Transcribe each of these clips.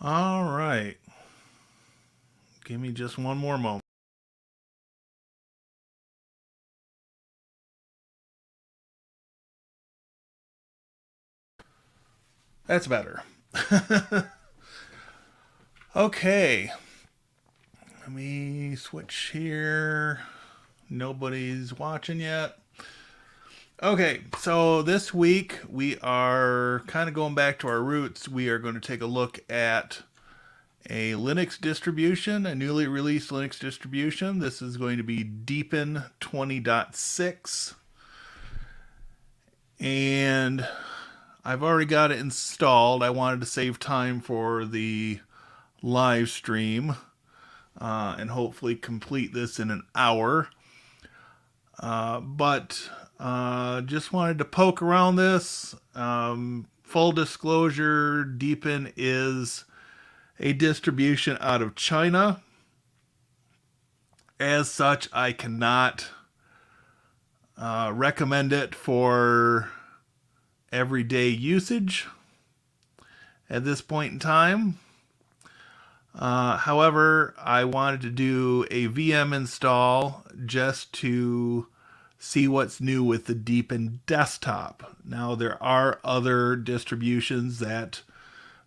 All right. Give me just one more moment. That's better. Okay. Let me switch here. Nobody's watching yet. Okay, so this week we are kind of going back to our roots. We are going to take a look at a Linux distribution, a newly released Linux distribution. This is going to be Deepin 20.6. And I've already got it installed. I wanted to save time for the live stream and hopefully complete this in an hour. But just wanted to poke around this. Full disclosure, Deepin is a distribution out of China. As such, I cannot recommend it for everyday usage at this point in time. However, I wanted to do a VM install just to see what's new with the Deepin desktop. Now, there are other distributions that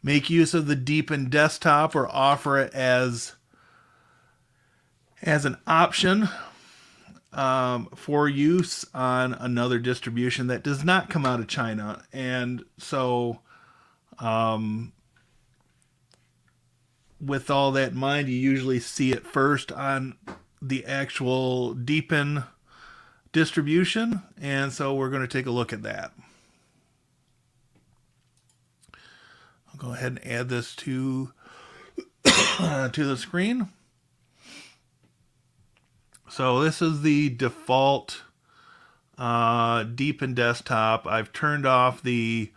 make use of the deepin desktop or offer it as an option for use on another distribution that does not come out of China. And so, with all that in mind, you usually see it first on the actual deepin distribution. And so we're going to take a look at that. I'll go ahead and add this to to the screen. So this is the default deepin desktop. I've turned off the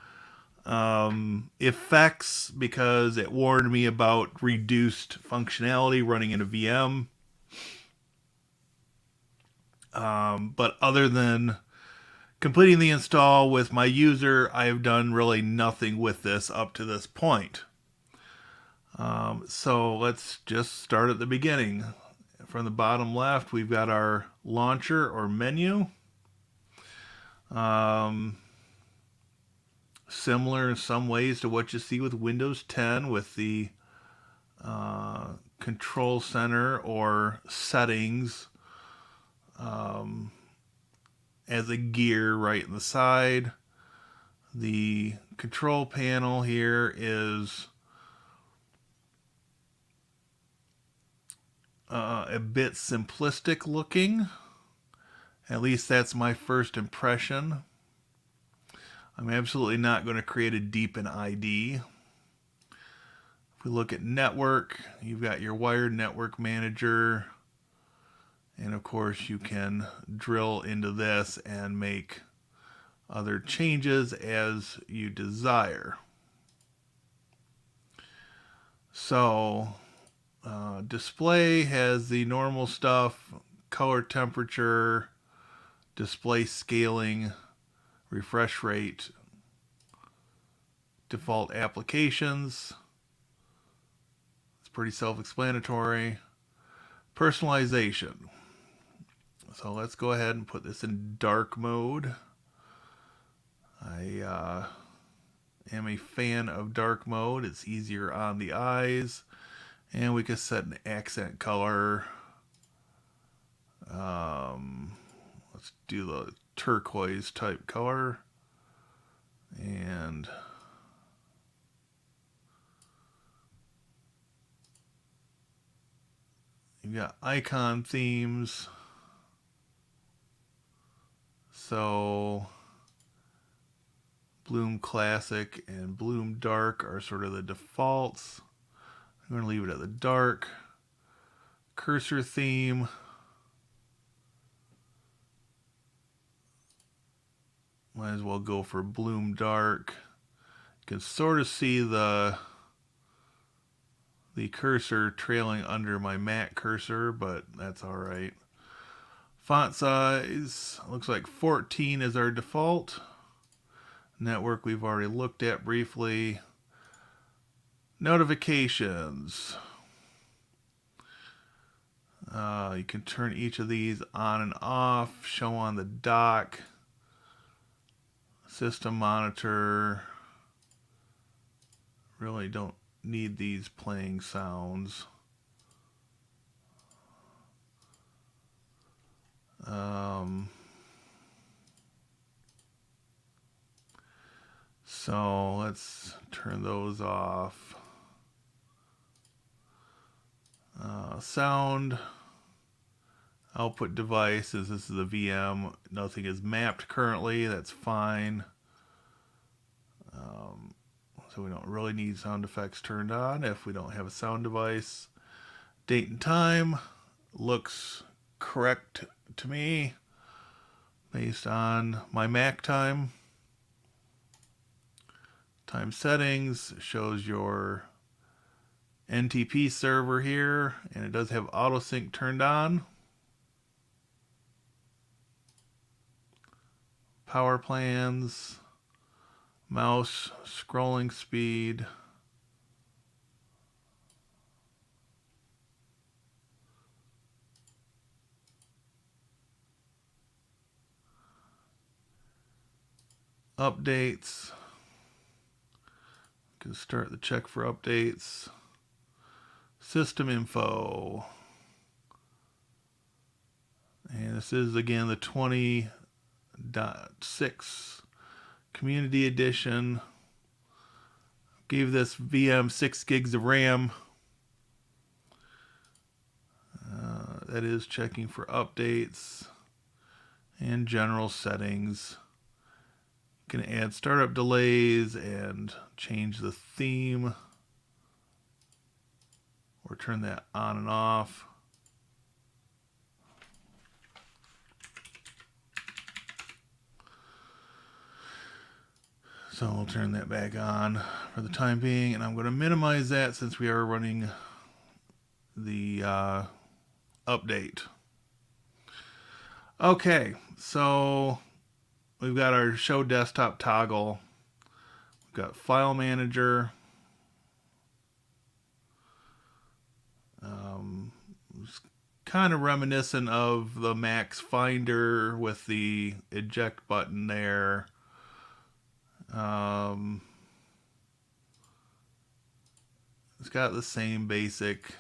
effects because it warned me about reduced functionality running in a VM. But other than completing the install with my user, I have done really nothing with this up to this point. So let's just start at the beginning. From the bottom left, we've got our launcher or menu. Similar in some ways to what you see with Windows 10 with the control center or settings as a gear right in the side. The control panel here is a bit simplistic looking. At least that's my first impression. I'm absolutely not going to create a deepin ID. If we look at network, you've got your wired network manager. And of course you can drill into this and make other changes as you desire. So display has the normal stuff: color, temperature, display scaling, refresh rate, default applications. It's pretty self-explanatory. Personalization. So let's go ahead and put this in dark mode. I am a fan of dark mode. It's easier on the eyes. And we can set an accent color. Let's do the turquoise type color. And you've got icon themes. So Bloom Classic and Bloom Dark are sort of the defaults. I'm going to leave it at the dark. Cursor theme. Might as well go for Bloom Dark. You can sort of see the cursor trailing under my Mac cursor, but that's all right. Font size looks like 14 is our default. Network we've already looked at briefly. Notifications. You can turn each of these on and off. Show on the dock. System monitor. Really don't need these playing sounds. So let's turn those off. Sound output devices. This is a VM. Nothing is mapped currently. That's fine. So we don't really need sound effects turned on if we don't have a sound device. Date and time looks correct to me based on my Mac time. Time settings shows your NTP server here, and it does have autosync turned on. Power plans, mouse scrolling speed. Updates. can start the check for updates. System info. And this is again the 20.6 Community Edition. Gave this VM 6 gigs of RAM. That is checking for updates and general settings. You can add startup delays and change the theme or turn that on and off. So we'll turn that back on for the time being, and I'm going to minimize that since we are running the update. Okay, so we've got our show desktop toggle. We've got file manager. It's kind of reminiscent of the Mac's Finder with the eject button there. It's got the same basic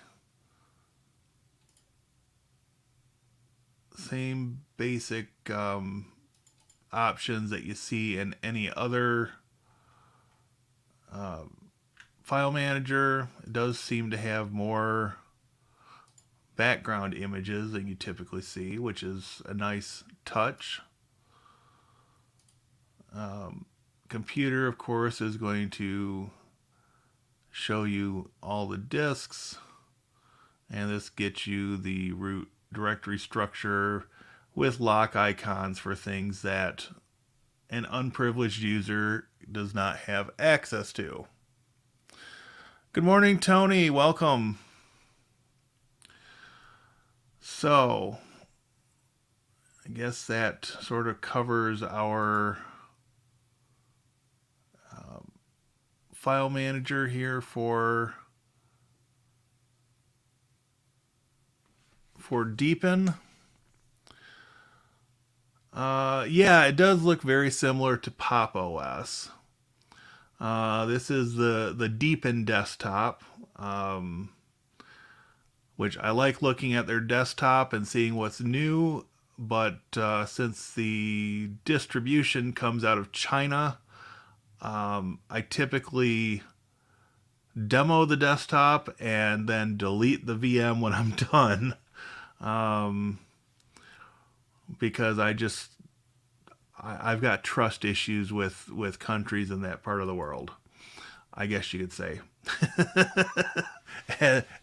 options that you see in any other file manager. It does seem to have more background images than you typically see, which is a nice touch. Computer, of course, is going to show you all the disks, and this gets you the root directory structure with lock icons for things that an unprivileged user does not have access to. Good morning, Tony. Welcome. So, I guess that sort of covers our file manager here for deepin. Yeah, it does look very similar to Pop OS. This is the deepin desktop, which I like looking at their desktop and seeing what's new, but since the distribution comes out of China, I typically demo the desktop and then delete the VM when I'm done, because I've got trust issues with countries in that part of the world, I guess you could say,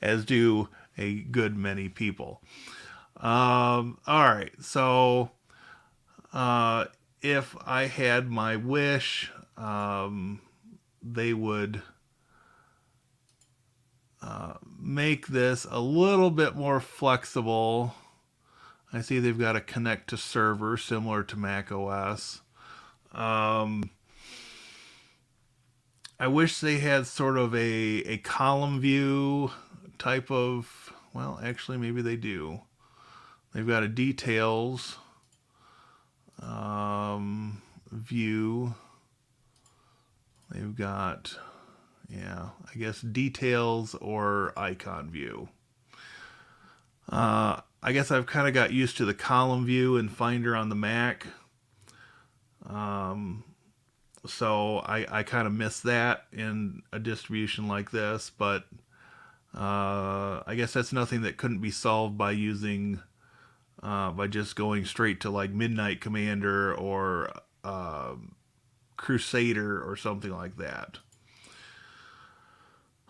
as do a good many people. All right, so if I had my wish, they would make this a little bit more flexible. I see they've got a connect to server similar to Mac OS. I wish they had sort of a column view type of, well, actually maybe they do. They've got a details view. They've got, yeah, I guess details or icon view. I guess I've kind of got used to the column view and Finder on the Mac. So I kind of miss that in a distribution like this, but I guess that's nothing that couldn't be solved by using, by just going straight to like Midnight Commander or Crusader or something like that.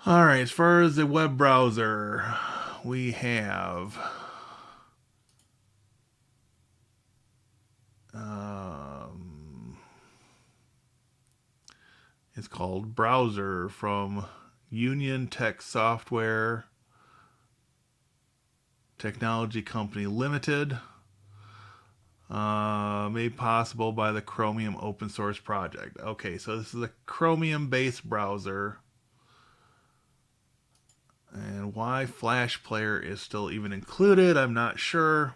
All right, as far as the web browser, we have it's called Browser from Union Tech Software Technology Company Limited, made possible by the Chromium open source project. Okay, so this is a Chromium-based browser. And why Flash Player is still even included, I'm not sure.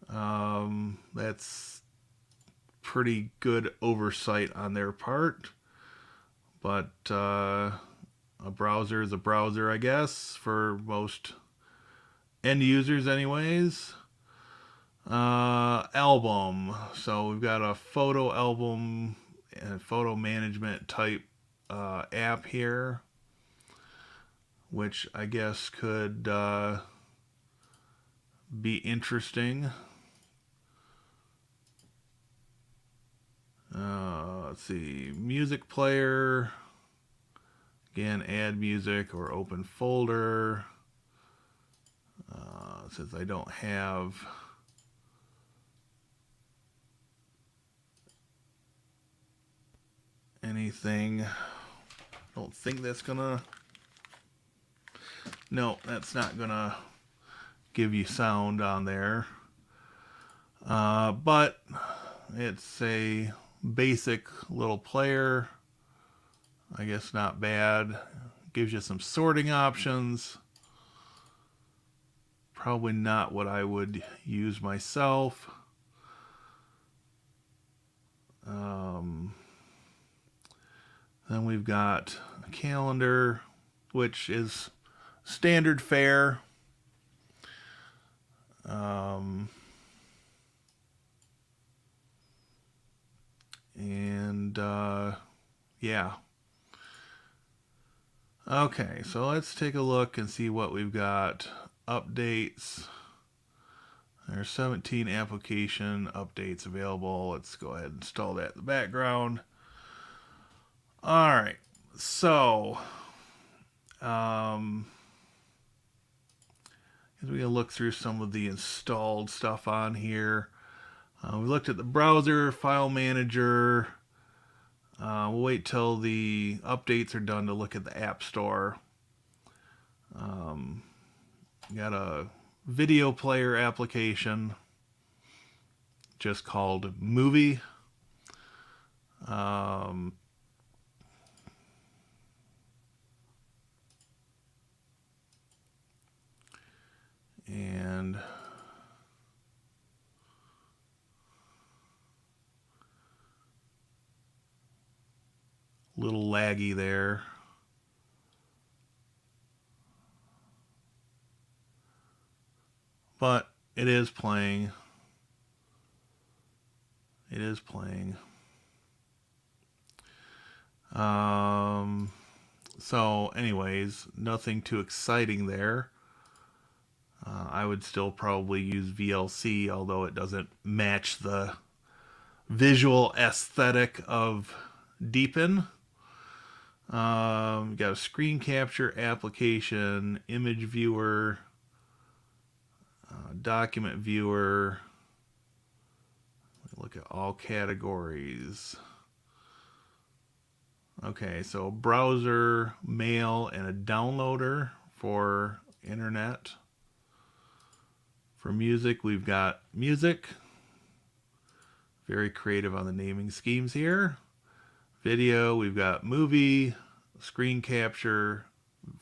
That's pretty good oversight on their part. but a browser is a browser, I guess, for most end users anyways. Album. So we've got a photo album and photo management type app here, which I guess could be interesting. Let's see, music player. Again, add music or open folder. Since I don't have anything, I don't think that's gonna, no, that's not gonna give you sound on there. But it's a basic little player. I guess not bad. Gives you some sorting options. Probably not what I would use myself. Then we've got a calendar, which is standard fare. Yeah. Okay, so let's take a look and see what we've got. Updates. There's 17 application updates available. Let's go ahead and install that in the background. All right, so as we look through some of the installed stuff on here, we looked at the browser, file manager. We'll wait till the updates are done to look at the App Store. Got a video player application just called Movie. And a little laggy there. But it is playing. It is playing. So anyways, nothing too exciting there. I would still probably use VLC, although it doesn't match the visual aesthetic of deepin. Got a screen capture application, image viewer, document viewer. Look at all categories. Okay, so browser, mail, and a downloader for internet. For music, we've got music. Very creative on the naming schemes here. Video, we've got movie, screen capture,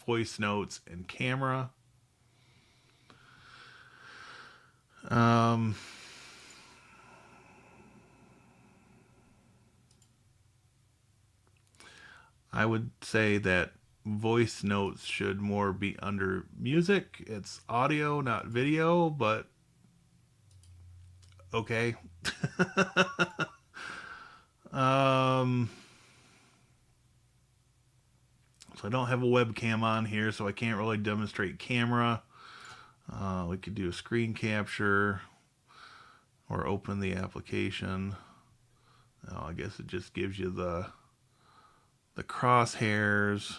voice notes, and camera. I would say that voice notes should more be under music. It's audio, not video, but okay. So I don't have a webcam on here, so I can't really demonstrate camera. We could do a screen capture or open the application. Oh, I guess it just gives you the crosshairs.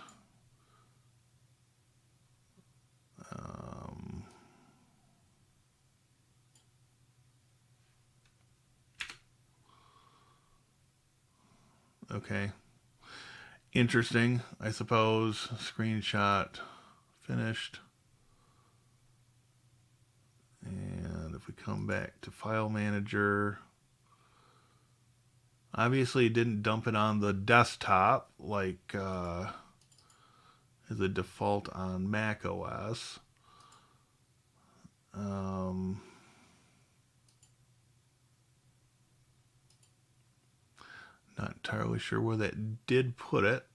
Okay. Interesting, I suppose. Screenshot finished. And if we come back to File Manager, obviously it didn't dump it on the desktop like is a default on Mac OS. Not entirely sure where that did put it.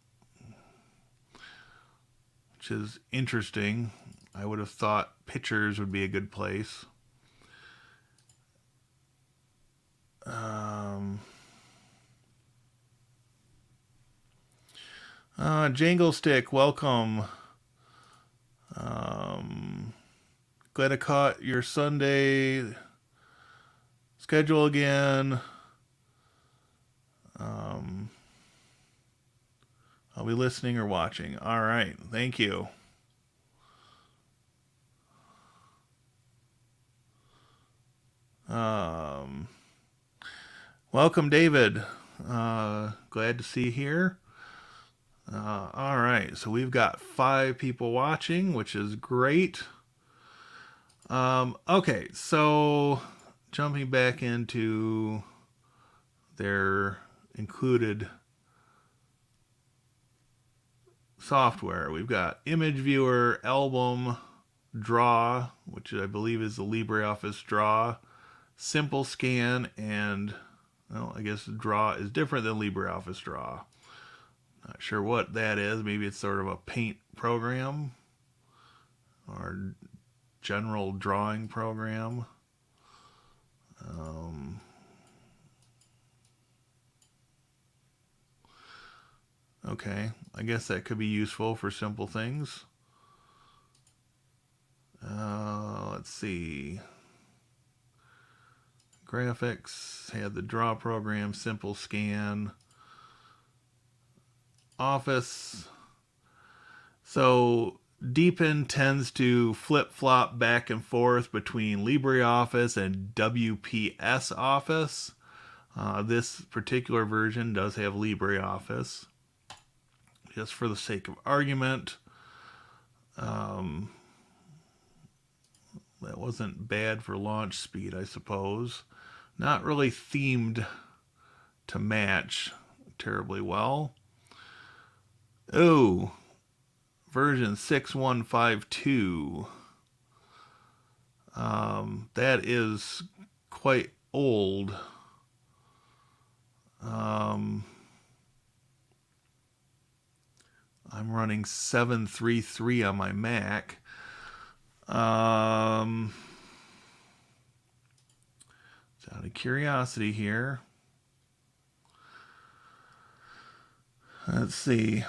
which is interesting. I would have thought pictures would be a good place. Jangle Stick, welcome. Glad I caught your Sunday schedule again. I'll be listening or watching. All right, thank you. Welcome, David. Glad to see you here. All right, so we've got 5 people watching, which is great. Okay, so jumping back into their included software, we've got Image Viewer, Album, Draw, which I believe is the LibreOffice Draw, Simple Scan, and, well, I guess Draw is different than LibreOffice Draw. Not sure what that is. Maybe it's sort of a paint program or general drawing program. Okay, I guess that could be useful for simple things. Let's see. Graphics had the draw program, Simple Scan, Office. So deepin tends to flip-flop back and forth between LibreOffice and WPS Office. This particular version does have LibreOffice. Just for the sake of argument, that wasn't bad for launch speed, I suppose. Not really themed to match terribly well. Oh, version 6152. That is quite old. I'm running 733 on my Mac. Just out of curiosity here. Let's see.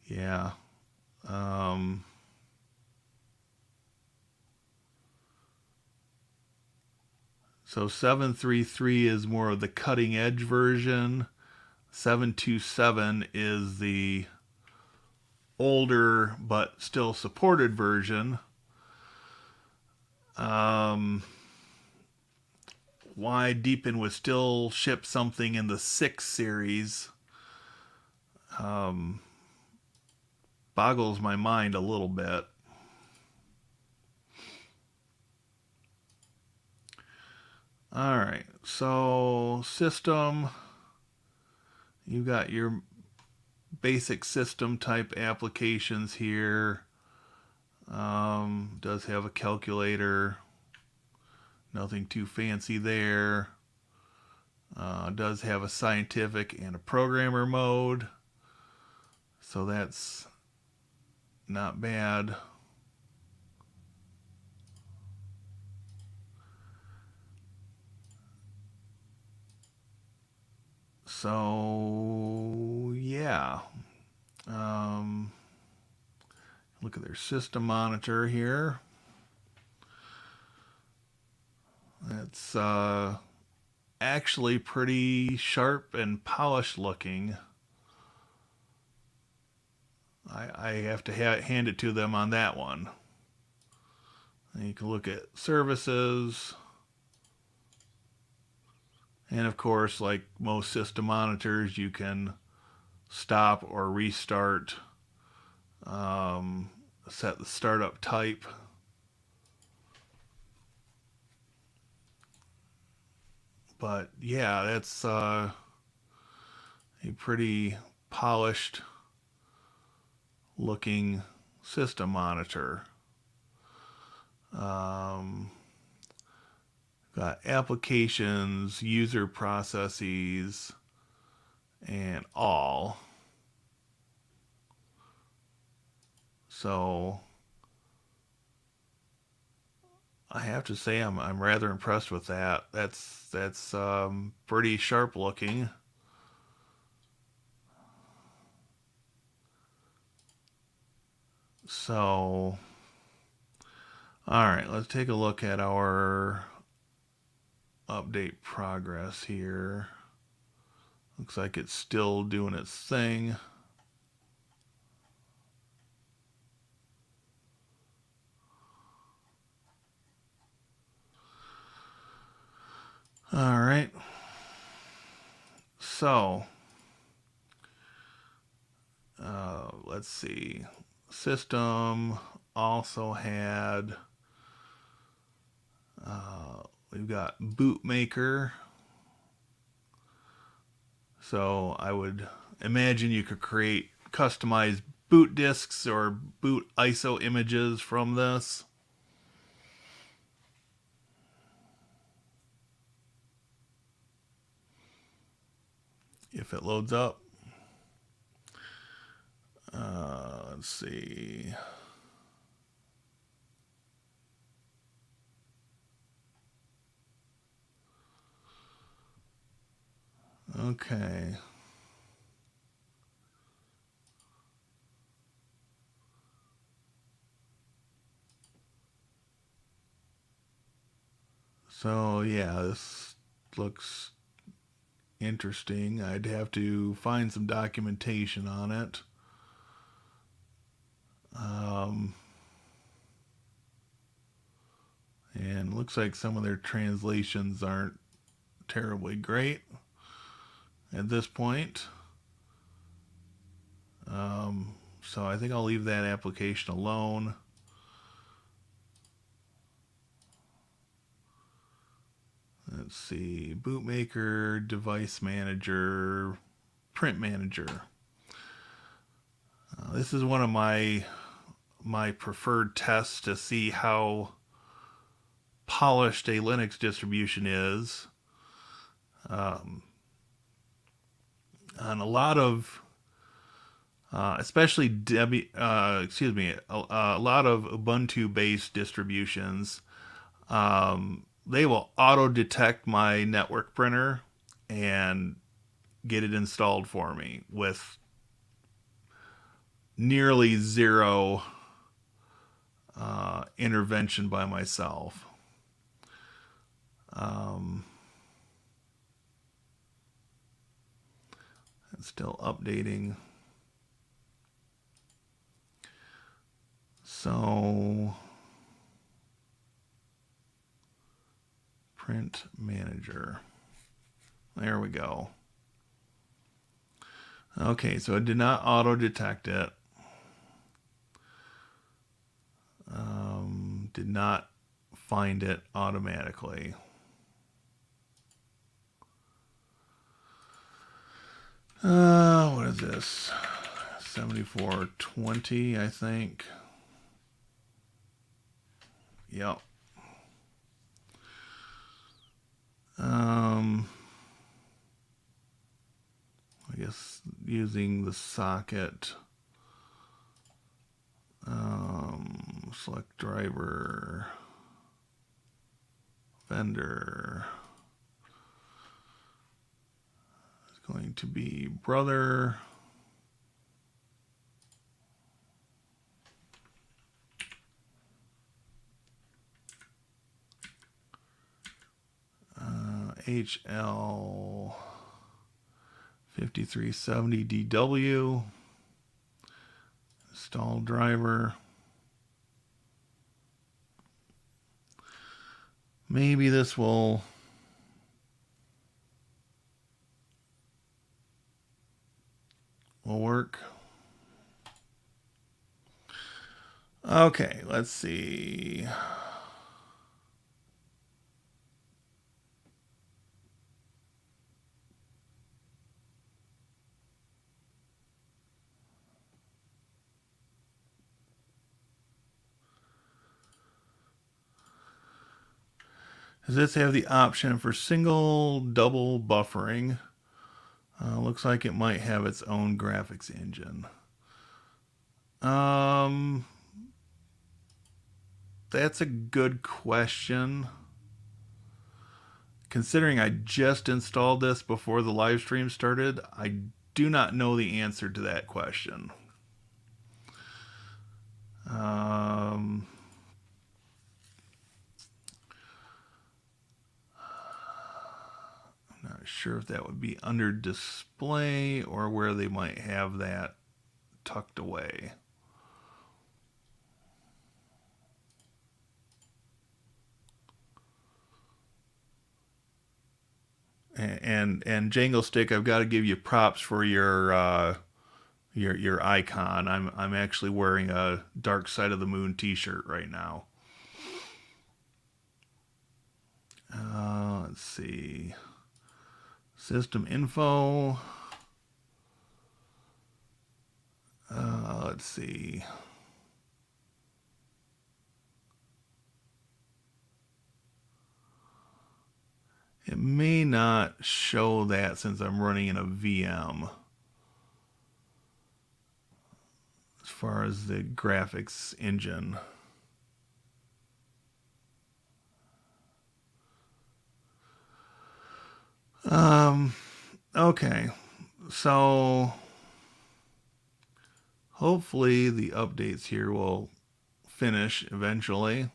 Yeah. So 733 is more of the cutting edge version. 727 is the older but still supported version. Why deepin would still ship something in the 6 series boggles my mind a little bit. All right, so system, you got your basic system type applications here. Does have a calculator, nothing too fancy there. Does have a scientific and a programmer mode, so that's not bad. So yeah, look at their system monitor here. It's actually pretty sharp and polished looking. I have to hand it to them on that one. And you can look at services. And of course, like most system monitors, you can stop or restart, set the startup type. But yeah, that's a pretty polished looking system monitor. Um, got applications, user processes, and all. So I have to say I'm rather impressed with that. That's pretty sharp looking. So all right, let's take a look at our update progress here. Looks like it's still doing its thing. All right. So, let's see. System also had, we've got bootmaker. So I would imagine you could create customized boot disks or boot ISO images from this. If it loads up. Let's see. Okay. So yeah, this looks interesting. I'd have to find some documentation on it. Um, and looks like some of their translations aren't terribly great at this point. So I think I'll leave that application alone. Let's see, bootmaker, device manager, print manager. This is one of my preferred tests to see how polished a Linux distribution is. On a lot of, especially a lot of Ubuntu-based distributions, they will auto detect my network printer and get it installed for me with nearly zero intervention by myself. It's still updating. So, print manager. There we go. Okay, so it did not auto detect it. Did not find it automatically. What is this? 7420, I think. Yep. I guess using the socket. Select driver. Vendor. It's going to be brother. HL 5370 DW. Install driver. Maybe this will work. Okay, let's see. Does this have the option for single, double buffering? Looks like it might have its own graphics engine. That's a good question. Considering I just installed this before the live stream started, I do not know the answer to that question. I'm not sure if that would be under display or where they might have that tucked away. And Jangle Stick, I've got to give you props for your icon. I'm actually wearing a Dark Side of the Moon T-shirt right now. Let's see. System info. Let's see. It may not show that since I'm running in a VM. As far as the graphics engine. Okay. So hopefully the updates here will finish eventually.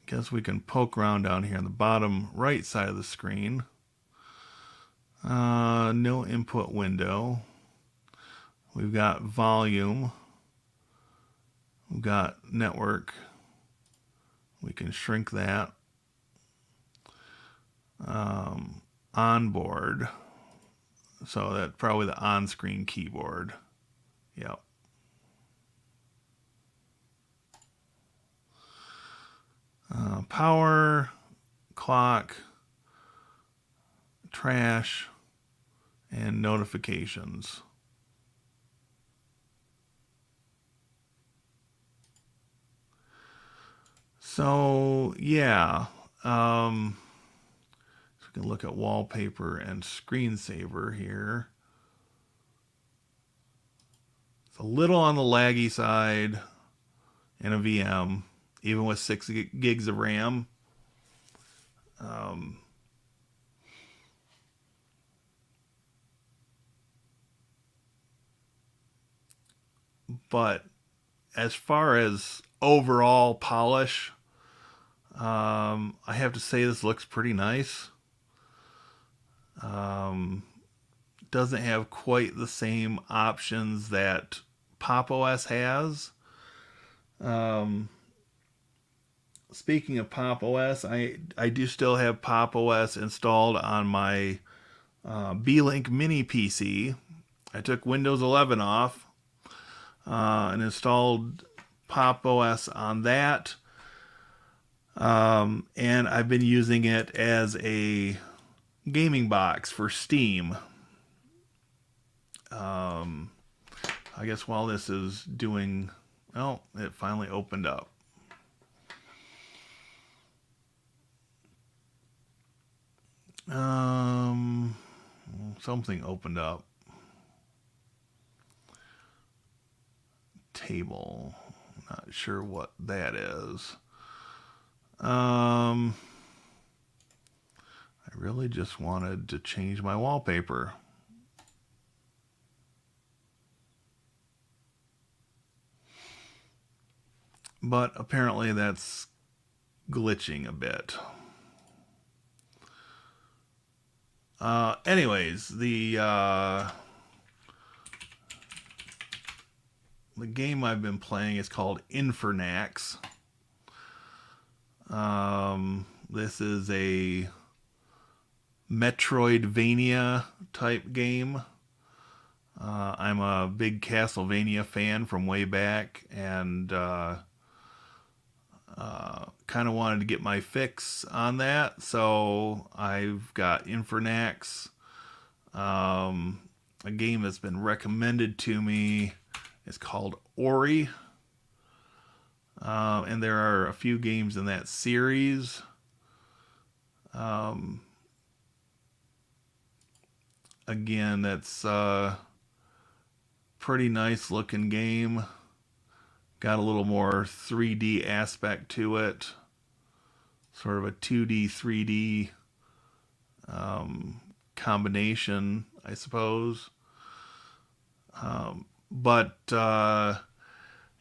Guess we can poke around down here on the bottom right side of the screen. No input window. We've got volume. We've got network. We can shrink that. Onboard. So that's probably the on-screen keyboard. Yep. Power, clock, trash, and notifications. So yeah, so we can look at wallpaper and screensaver here. It's a little on the laggy side in a VM, even with 6 gigs of RAM. But as far as overall polish, I have to say this looks pretty nice. Doesn't have quite the same options that Pop! OS has. Speaking of Pop! OS, I do still have Pop! OS installed on my B-Link mini PC. I took Windows 11 off and installed Pop! OS on that. And I've been using it as a gaming box for Steam. I guess while this is doing, oh, it finally opened up. Something opened up. Table. Not sure what that is. I really just wanted to change my wallpaper. But apparently that's glitching a bit. Anyways, the game I've been playing is called Infernax. This is a Metroidvania type game. I'm a big Castlevania fan from way back, and kind of wanted to get my fix on that, so I've got Infernax, a game that's been recommended to me. It's called Ori, and there are a few games in that series. Again, that's pretty nice looking game. Got a little more 3D aspect to it. Sort of a 2D, 3D combination, I suppose. But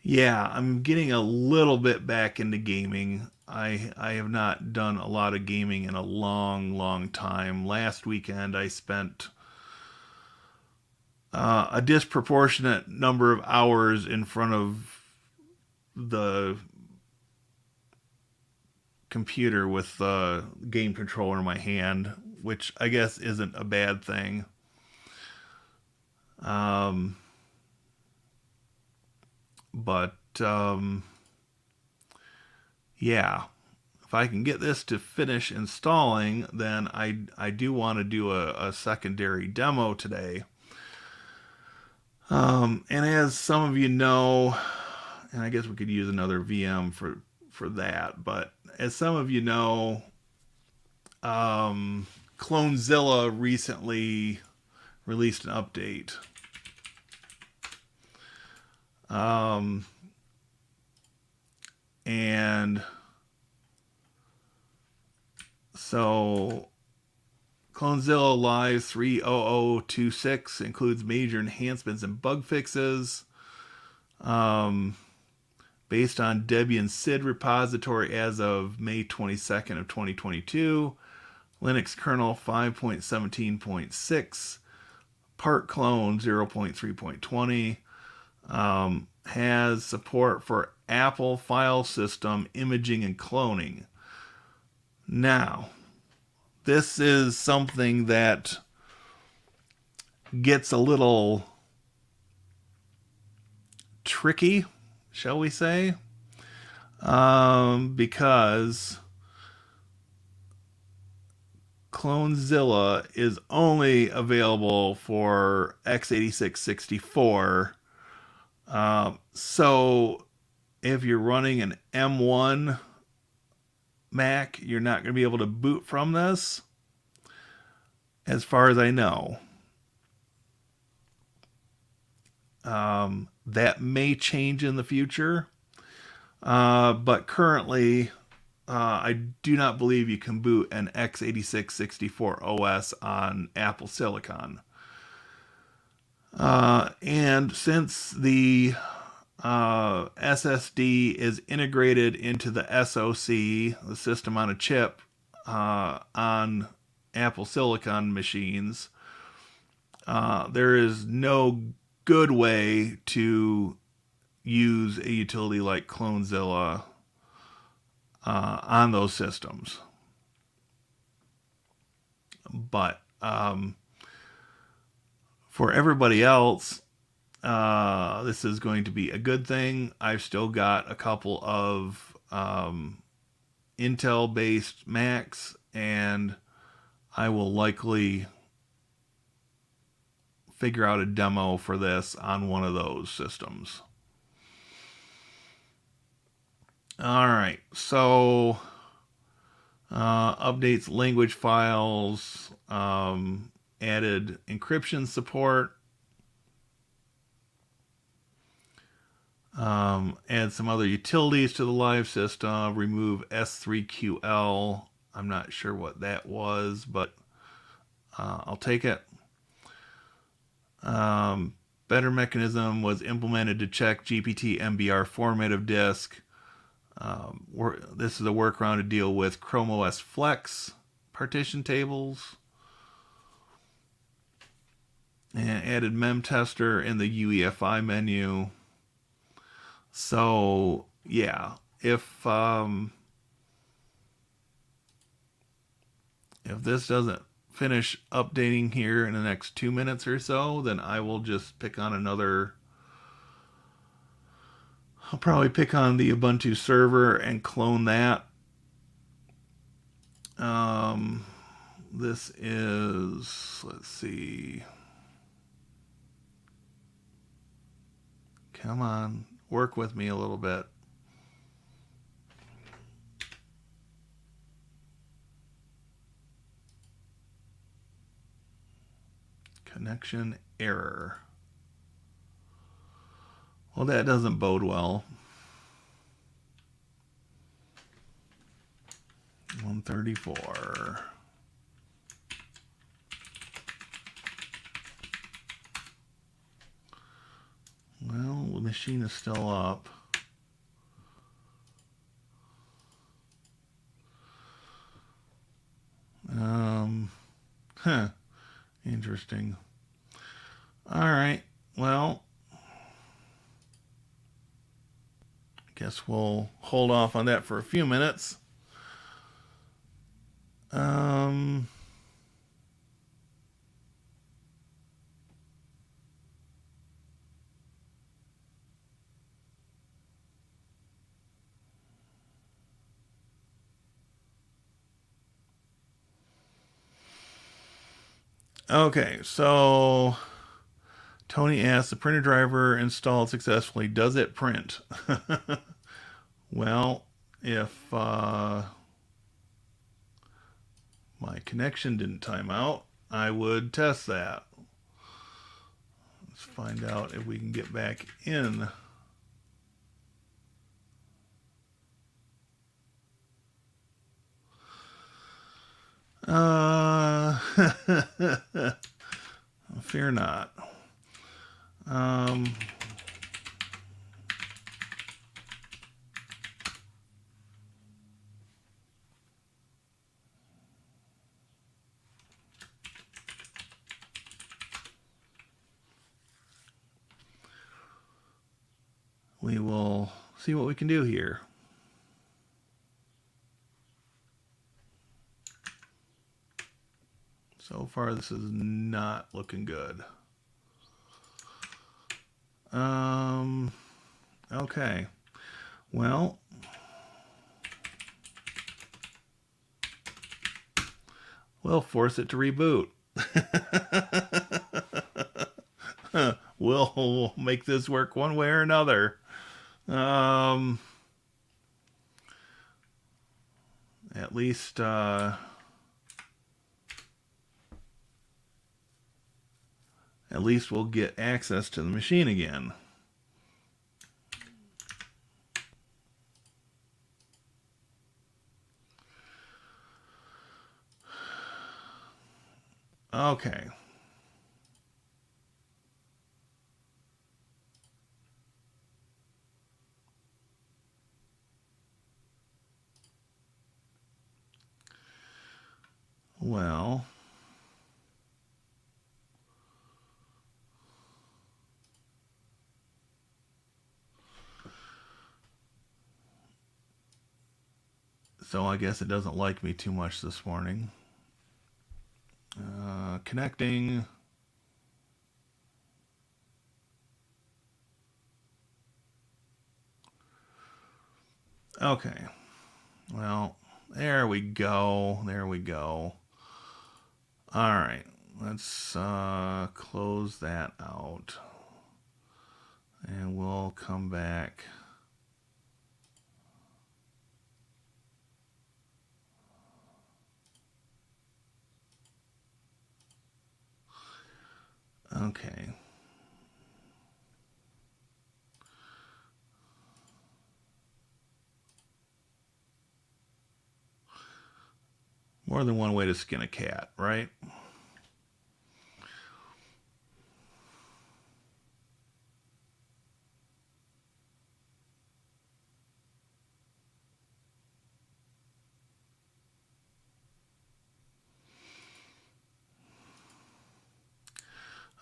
yeah, I'm getting a little bit back into gaming. I have not done a lot of gaming in a long time. Last weekend I spent a disproportionate number of hours in front of the computer with the game controller in my hand, which I guess isn't a bad thing. But yeah, if I can get this to finish installing, then I do want to do a secondary demo today. And as some of you know, and I guess we could use another VM for that, but as some of you know, Clonezilla recently released an update. And so Clonezilla Live 30026 includes major enhancements and bug fixes. Based on Debian SID repository as of May 22nd of 2022. Linux kernel 5.17.6. Part clone 0.3.20. Has support for Apple file system imaging and cloning. Now, this is something that gets a little tricky, shall we say? Because Clonezilla is only available for x86-64. So if you're running an M1 Mac, you're not going to be able to boot from this, as far as I know. That may change in the future, but currently I do not believe you can boot an x86-64 OS on Apple Silicon. And since the SSD is integrated into the SoC, the system on a chip, on Apple Silicon machines, there is no good way to use a utility like Clonezilla on those systems. But for everybody else, this is going to be a good thing. I've still got a couple of Intel-based Macs, and I will likely figure out a demo for this on one of those systems. All right, so updates language files, added encryption support, add some other utilities to the live system, remove S3QL. I'm not sure what that was, but I'll take it. Better mechanism was implemented to check GPT MBR format of disk. This is a workaround to deal with Chrome OS Flex partition tables. And added mem tester in the UEFI menu. So yeah, if this doesn't finish updating here in the next 2 minutes or so, then I will just pick on another. I'll probably pick on the Ubuntu server and clone that. This is, let's see. Come on, work with me a little bit. Connection error. Well, that doesn't bode well. 134. Well, the machine is still up. Interesting. All right. Well, guess we'll hold off on that for a few minutes. Okay, so Tony asks, the printer driver installed successfully. Does it print? Well, if my connection didn't time out, I would test that. Let's find out if we can get back in. Fear not. We will see what we can do here. So far, this is not looking good. Okay. Well, we'll force it to reboot. We'll make this work one way or another. At least we'll get access to the machine again. Okay. Well, so I guess it doesn't like me too much this morning. Connecting. Okay. Well, there we go. There we go. All right. Let's close that out. And we'll come back. Okay. More than one way to skin a cat, right?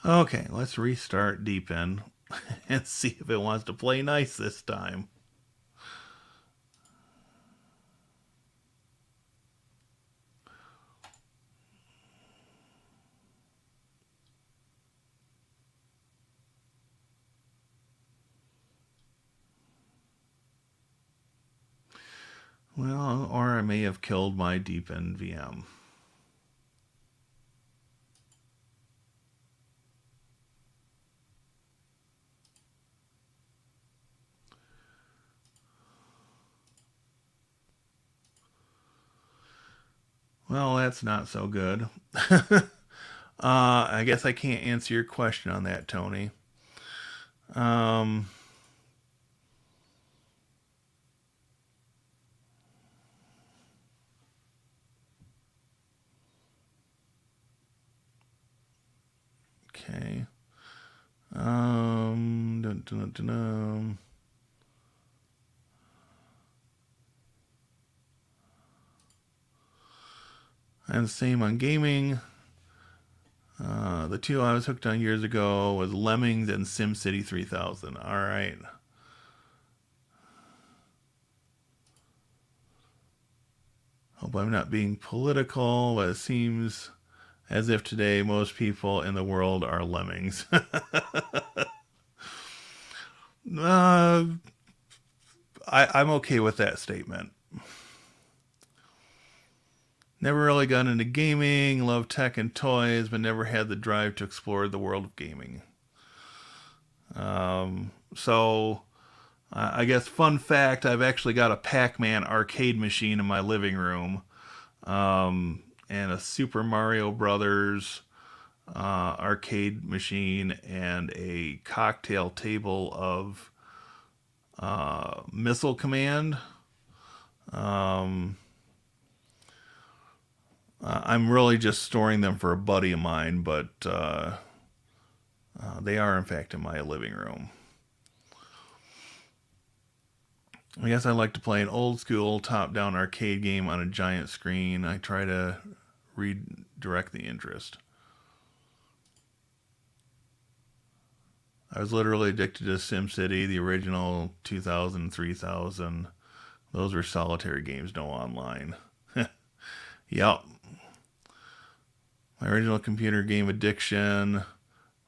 Okay, let's restart deepin and see if it wants to play nice this time. Well, or I may have killed my deepin VM. Well, that's not so good. I guess I can't answer your question on that, Tony. Um, okay. Dun, dun, dun, dun, dun. And the same on gaming. The two I was hooked on years ago was Lemmings and SimCity 3000. All right. Hope I'm not being political, but it seems as if today most people in the world are lemmings. uh, I'm okay with that statement. Never really got into gaming, love tech and toys, but never had the drive to explore the world of gaming. So, I guess fun fact: I've actually got a Pac-Man arcade machine in my living room, and a Super Mario Brothers arcade machine, and a cocktail table of Missile Command. Um, I'm really just storing them for a buddy of mine, but they are in fact in my living room. I guess I like to play an old school top down arcade game on a giant screen. I try to redirect the interest. I was literally addicted to SimCity, the original 2000, 3000. Those were solitary games, no online. Yep. My original computer game addiction,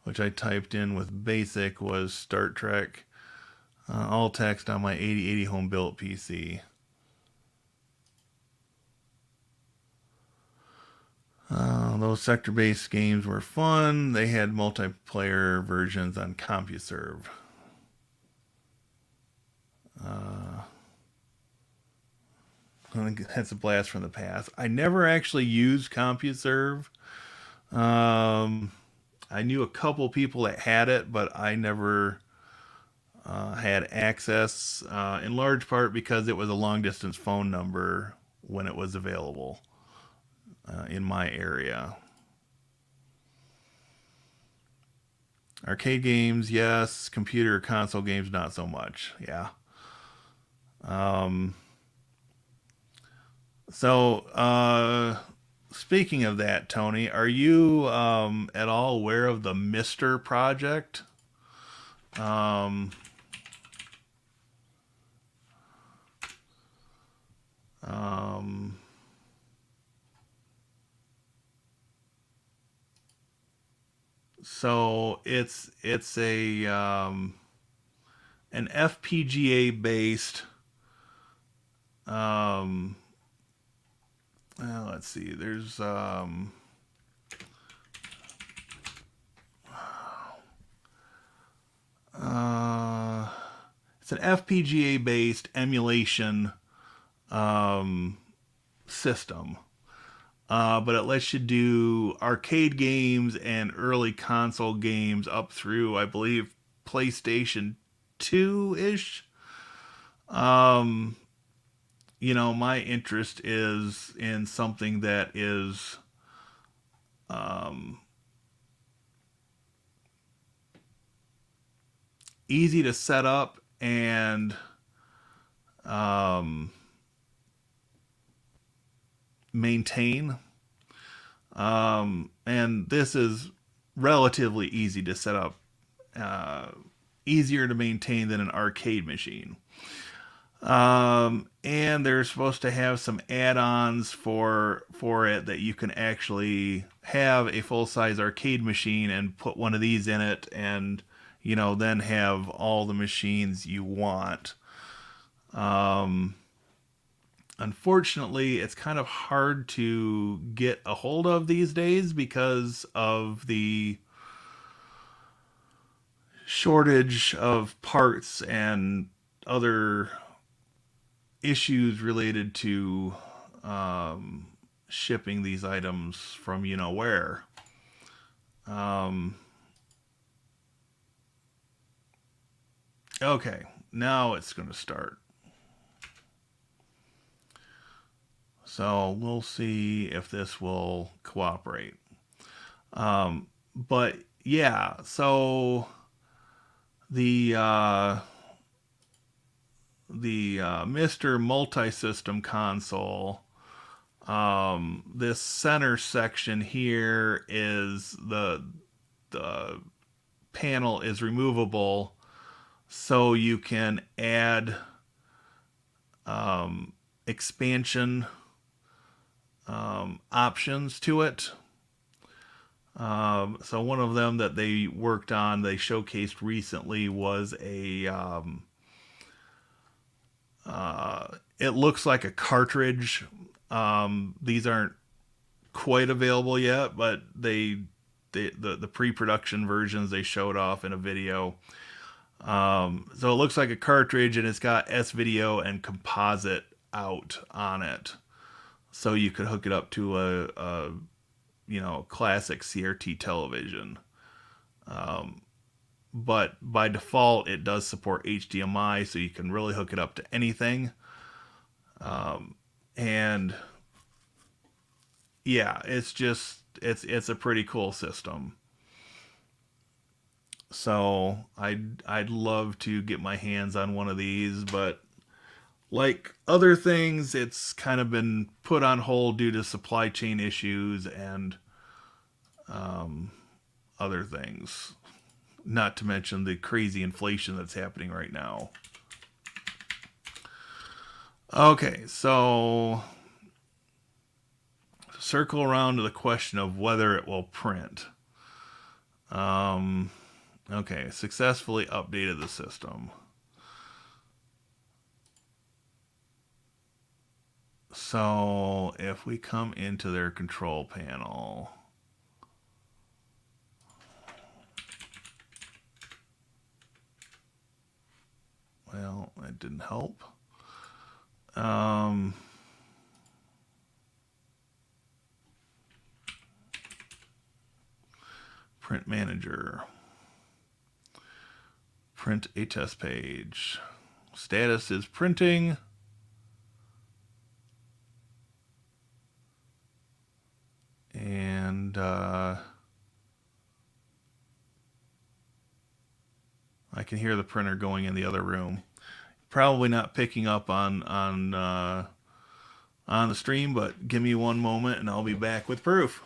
which I typed in with BASIC, was Star Trek. All text on my 8080 home built PC. Those sector based games were fun. They had multiplayer versions on CompuServe. I think that's a blast from the past. I never actually used CompuServe. Um, I knew a couple people that had it, but I never had access, in large part because it was a long distance phone number when it was available in my area. Arcade games, yes. Computer or console games, not so much. Yeah. Um, so, speaking of that, Tony, are you at all aware of the Mister Project? Um, um, so it's a an FPGA based. Um, let's see. There's uh, it's an FPGA based emulation um, system. But it lets you do arcade games and early console games up through, I believe, PlayStation 2 ish. Um, my interest is in something that is um, easy to set up and um, maintain. And this is relatively easy to set up, uh, easier to maintain than an arcade machine. And they're supposed to have some add-ons for it that you can actually have a full-size arcade machine and put one of these in it, and then have all the machines you want. Um, Unfortunately, it's kind of hard to get a hold of these days because of the shortage of parts and other issues related to shipping these items from where. Okay, now it's going to start. So we'll see if this will cooperate. But yeah, so the Mr. Multi-System console, this center section here is the panel is removable, so you can add expansion options to it. So one of them that they worked on, they showcased recently, was it looks like a cartridge. These aren't quite available yet, but the pre-production versions they showed off in a video. So it looks like a cartridge, and it's got S-video and composite out on it, so you could hook it up to a classic CRT television. But by default, it does support HDMI, so you can really hook it up to anything. And yeah, it's a pretty cool system. So I'd love to get my hands on one of these, but like other things, it's kind of been put on hold due to supply chain issues and other things. Not to mention the crazy inflation that's happening right now. Okay, so circle around to the question of whether it will print. Okay, successfully updated the system. So if we come into their control panel, well, that didn't help. Print manager. Print a test page. Status is printing. And I can hear the printer going in the other room. Probably not picking up on the stream, but give me one moment and I'll be back with proof.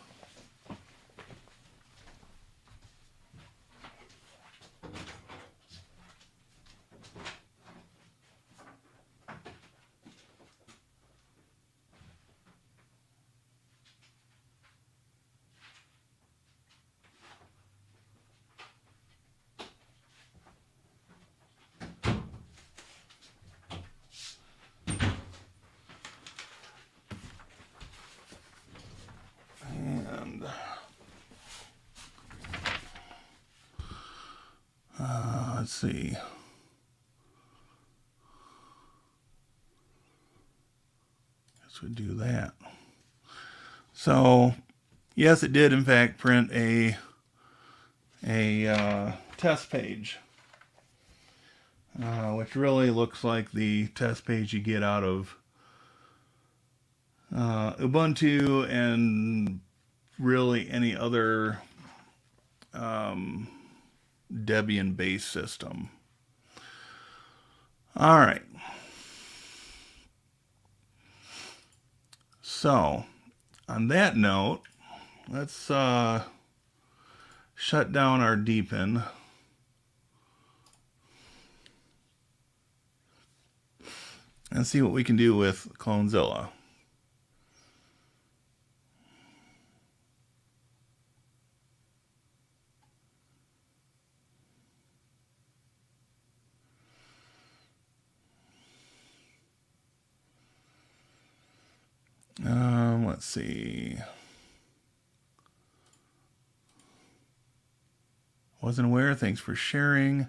Let's see. Guess we do that. So, yes, it did in fact print a test page, which really looks like the test page you get out of Ubuntu and really any other Debian-based system. All right. So, on that note, let's shut down our deepin. And see what we can do with Clonezilla. Let's see. Wasn't aware. Thanks for sharing.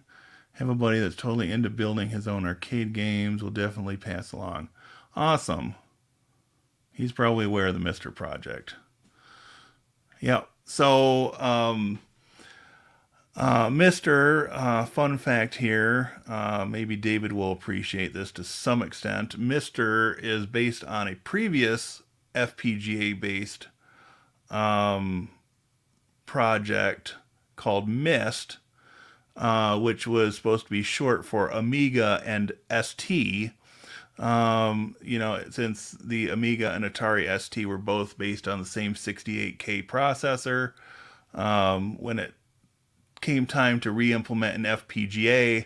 Have a buddy that's totally into building his own arcade games. Will definitely pass along. Awesome. He's probably aware of the Mr. Project. Yeah. So Fun fact here, maybe David will appreciate this to some extent. Mr. is based on a previous FPGA based project called Mist, which was supposed to be short for Amiga and ST. Since the Amiga and Atari ST were both based on the same 68K processor, when it came time to re-implement an FPGA,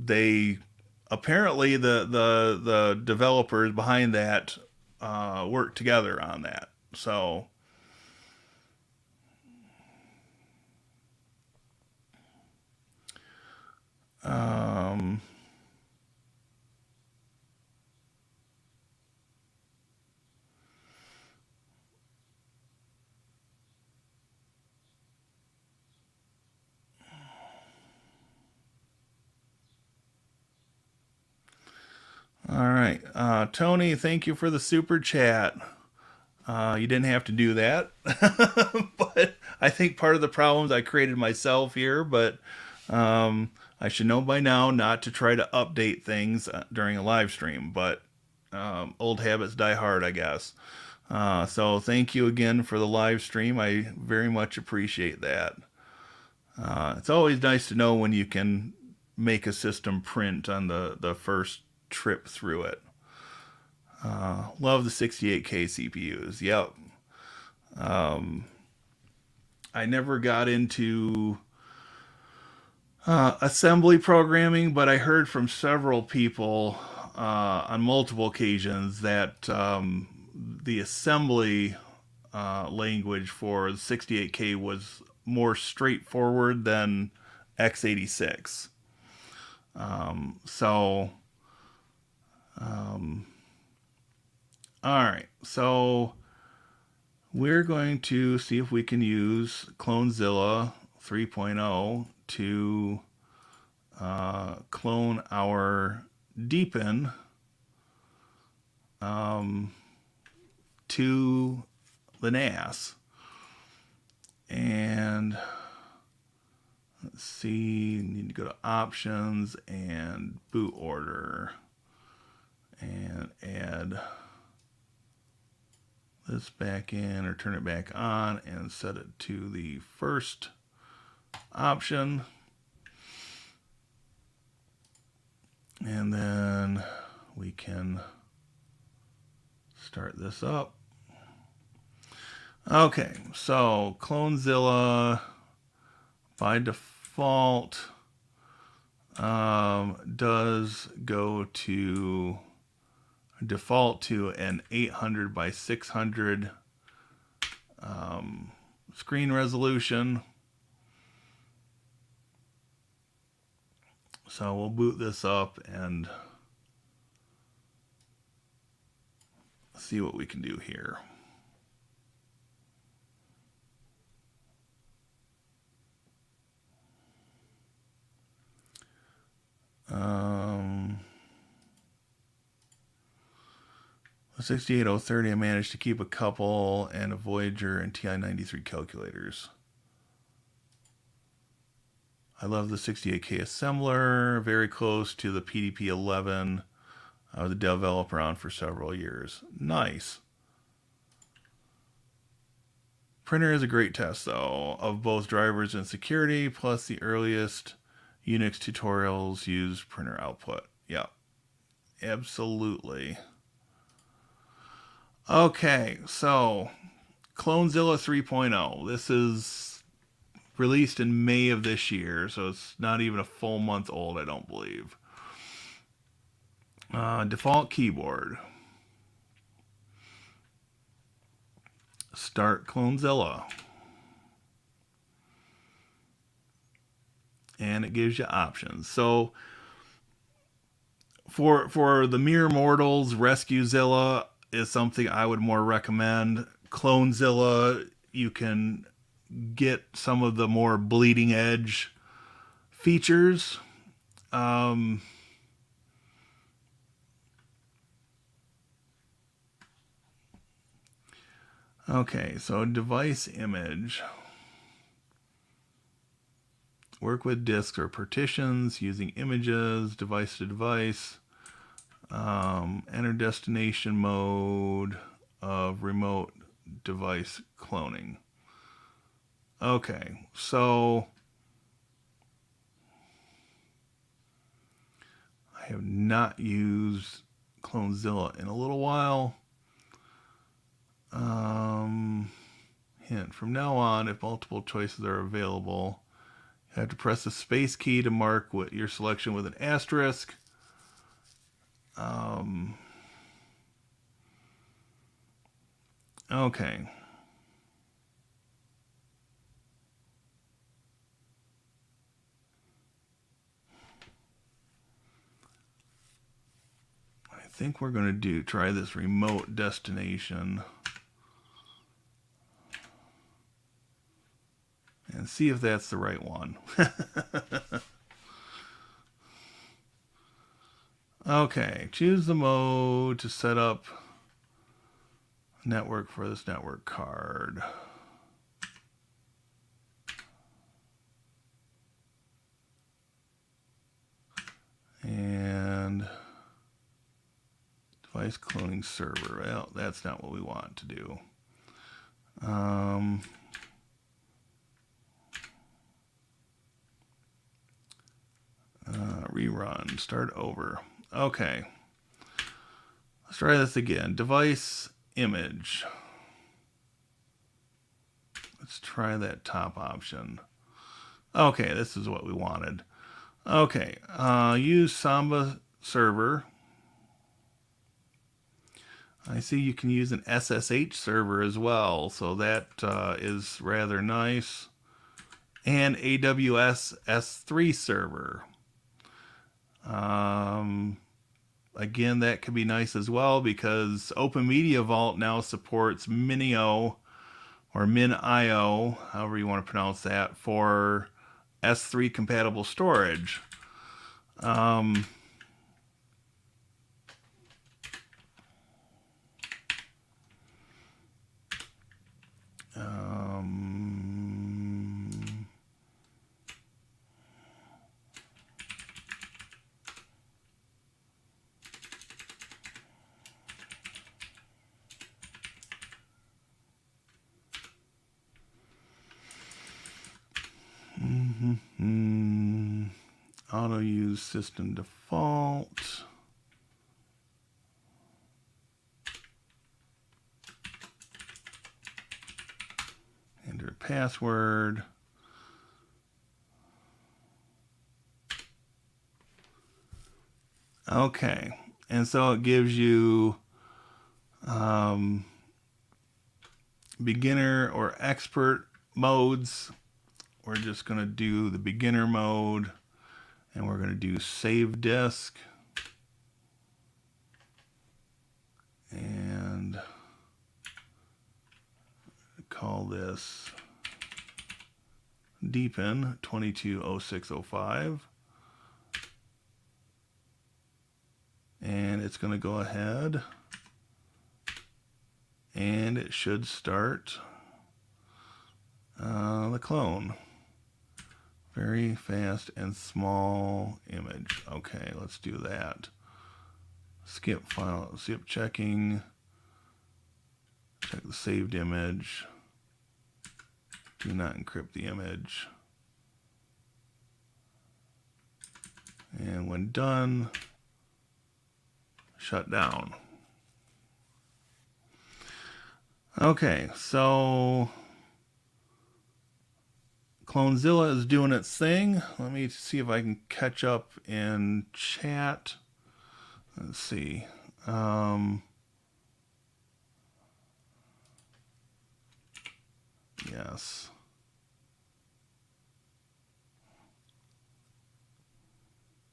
they apparently the developers behind that worked together on that. So um, all right, Tony, thank you for the super chat. You didn't have to do that, but I think part of the problems I created myself here. But I should know by now not to try to update things during a live stream. But old habits die hard, I guess. So thank you again for the live stream. I very much appreciate that. It's always nice to know when you can make a system print on the first trip through it. Love the 68K CPUs. Yep. I never got into assembly programming, but I heard from several people on multiple occasions that the assembly language for the 68K was more straightforward than x86. So, all right. So we're going to see if we can use Clonezilla 3.0 to clone our deepin to the NAS. And let's see, need to go to options and boot order and add this back in or turn it back on and set it to the first option. And then we can start this up. Okay, so Clonezilla by default does go to default to an 800 by 600 screen resolution. So we'll boot this up and see what we can do here. The 68030, I managed to keep a couple and a Voyager and TI-93 calculators. I love the 68K assembler, very close to the PDP-11. I was a developer on for several years. Nice. Printer is a great test, though, of both drivers and security, plus the earliest Unix tutorials use printer output. Yeah, absolutely. Okay, so Clonezilla 3.0. This is released in May of this year, so it's not even a full month old, I don't believe. Default keyboard. Start Clonezilla. And it gives you options. So for the mere mortals, Rescuezilla is something I would more recommend. Clonezilla, you can get some of the more bleeding edge features. Okay, so device image. Work with disks or partitions using images, device to device. Enter destination mode of remote device cloning. Okay, so I have not used Clonezilla in a little while. Hint, from now on, if multiple choices are available, you have to press the space key to mark your selection with an asterisk. Okay. I think we're going to try this remote destination and see if that's the right one. Okay, choose the mode to set up network for this network card. And device cloning server. Well, that's not what we want to do. Rerun, start over. Okay. Let's try this again. Device image. Let's try that top option. Okay, this is what we wanted. Okay, use Samba server. I see you can use an SSH server as well, so that is rather nice. And AWS S3 server. Again, that could be nice as well because Open Media Vault now supports Minio or MinIO, however you want to pronounce that, for S3 compatible storage. Auto use system default. Enter password. Okay, and so it gives you beginner or expert modes. We're just going to do the beginner mode, and we're going to do save disk. And call this deepin 220605. And it's going to go ahead and it should start the clone. Very fast and small image. Okay, let's do that. Skip file, skip checking. Check the saved image. Do not encrypt the image. And when done, shut down. Okay, so Clonezilla is doing its thing. Let me see if I can catch up in chat. Let's see. Yes.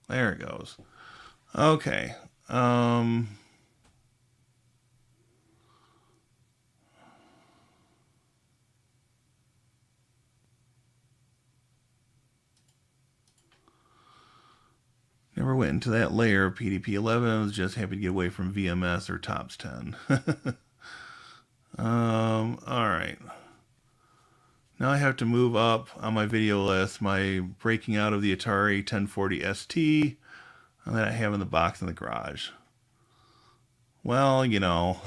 There it goes. Okay. Never went into that layer of PDP-11. I was just happy to get away from VMS or TOPS 10. All right. Now I have to move up on my video list my breaking out of the Atari 1040 ST that I have in the box in the garage. Well, you know,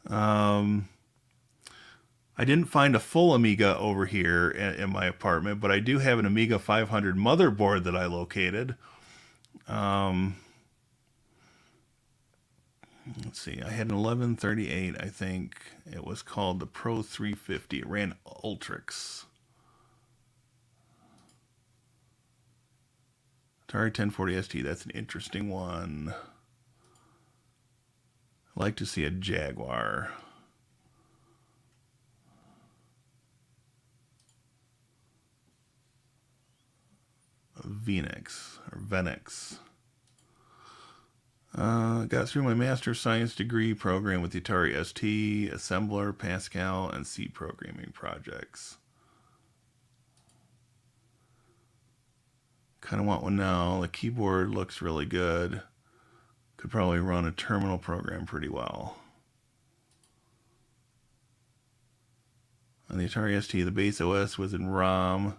I didn't find a full Amiga over here in my apartment, but I do have an Amiga 500 motherboard that I located. Let's see, I had an 1138, I think. It was called the Pro 350. It ran Ultrix. Atari 1040 ST, that's an interesting one. I like to see a Jaguar. Venix, or Venix. Got through my Master of Science degree program with the Atari ST, Assembler, Pascal, and C programming projects. Kind of want one now. The keyboard looks really good. Could probably run a terminal program pretty well. On the Atari ST, the base OS was in ROM.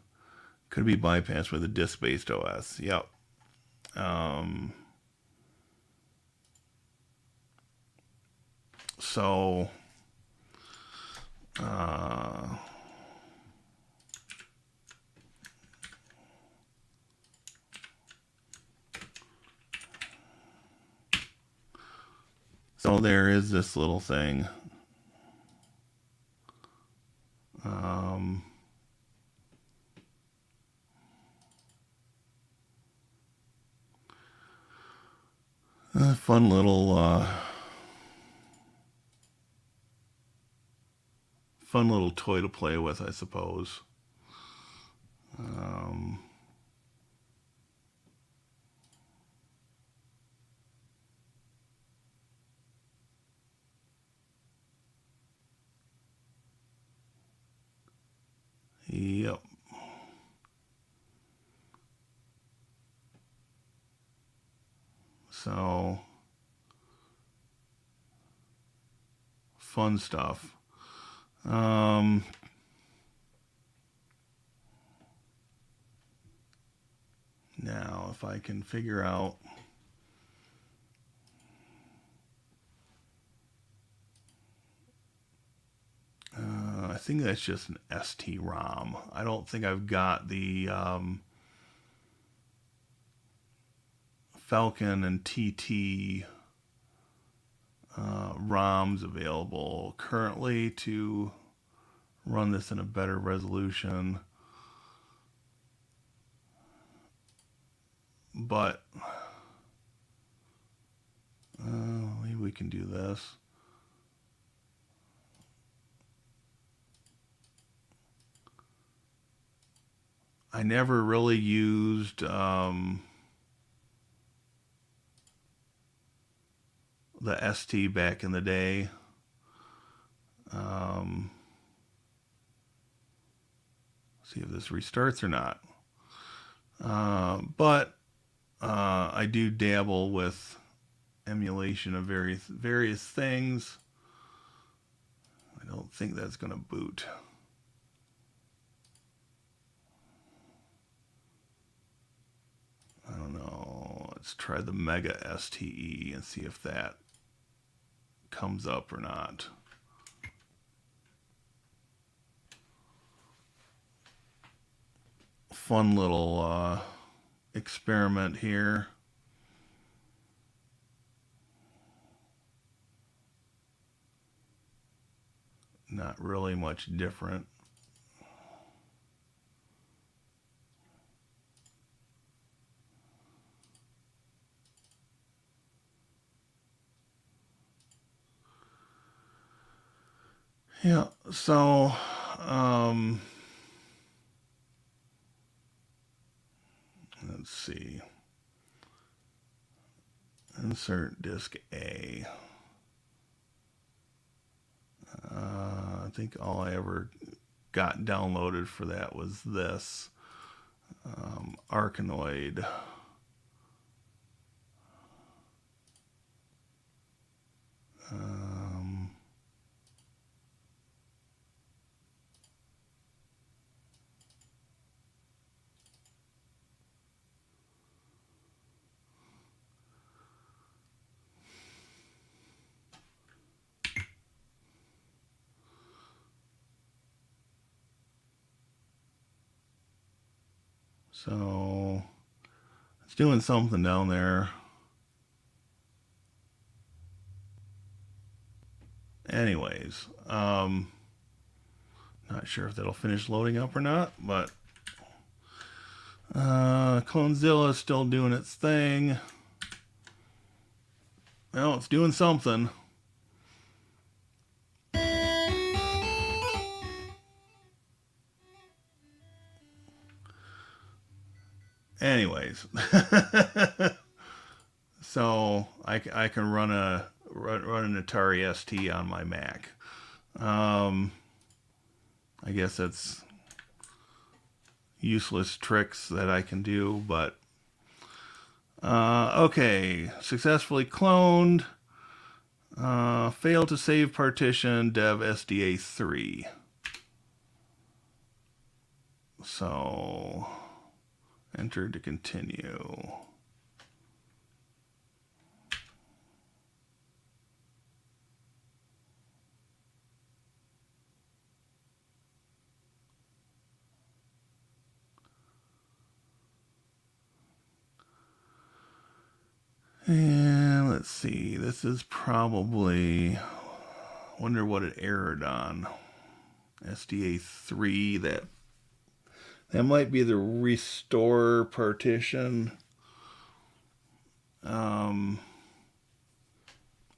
Could be bypassed with a disk-based OS. Yep. So, so there is this little thing. Fun little toy to play with, I suppose. Yep. So, fun stuff. Now, if I can figure out I think that's just an ST-ROM. I don't think I've got the Falcon and TT ROMs available currently to run this in a better resolution. But maybe we can do this. I never really used the ST back in the day. See if this restarts or not. But I do dabble with emulation of various things. I don't think that's going to boot. I don't know. Let's try the Mega STE and see if that comes up or not. Fun little experiment here. Not really much different. Yeah, so let's see. Insert disk A. I think all I ever got downloaded for that was this Arkanoid. So it's doing something down there. Anyways, not sure if that'll finish loading up or not, but Clonezilla is still doing its thing. Well, it's doing something. Anyways, so I can run an Atari ST on my Mac. I guess that's useless tricks that I can do, but okay, successfully cloned. Failed to save partition dev SDA 3. So enter to continue. And let's see, this is probably, wonder what it errored on. SDA 3, that might be the restore partition. I'll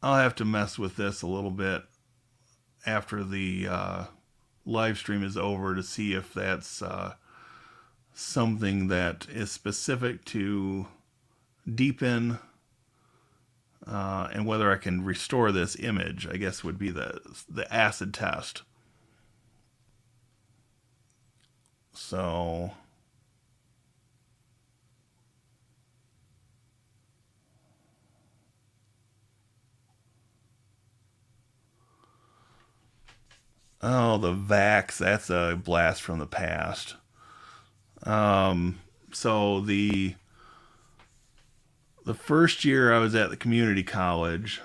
have to mess with this a little bit after the live stream is over to see if that's something that is specific to deepin, and whether I can restore this image, I guess would be the acid test. So oh, the Vax, that's a blast from the past. So the first year I was at the community college,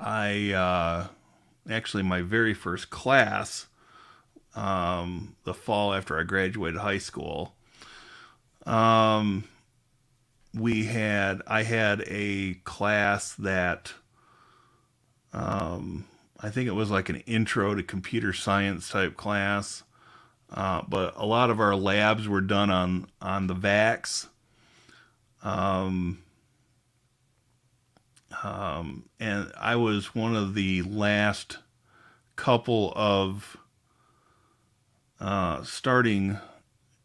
I actually my very first class, the fall after I graduated high school, I had a class that I think it was like an intro to computer science type class, but a lot of our labs were done on the VAX. And I was one of the last couple of starting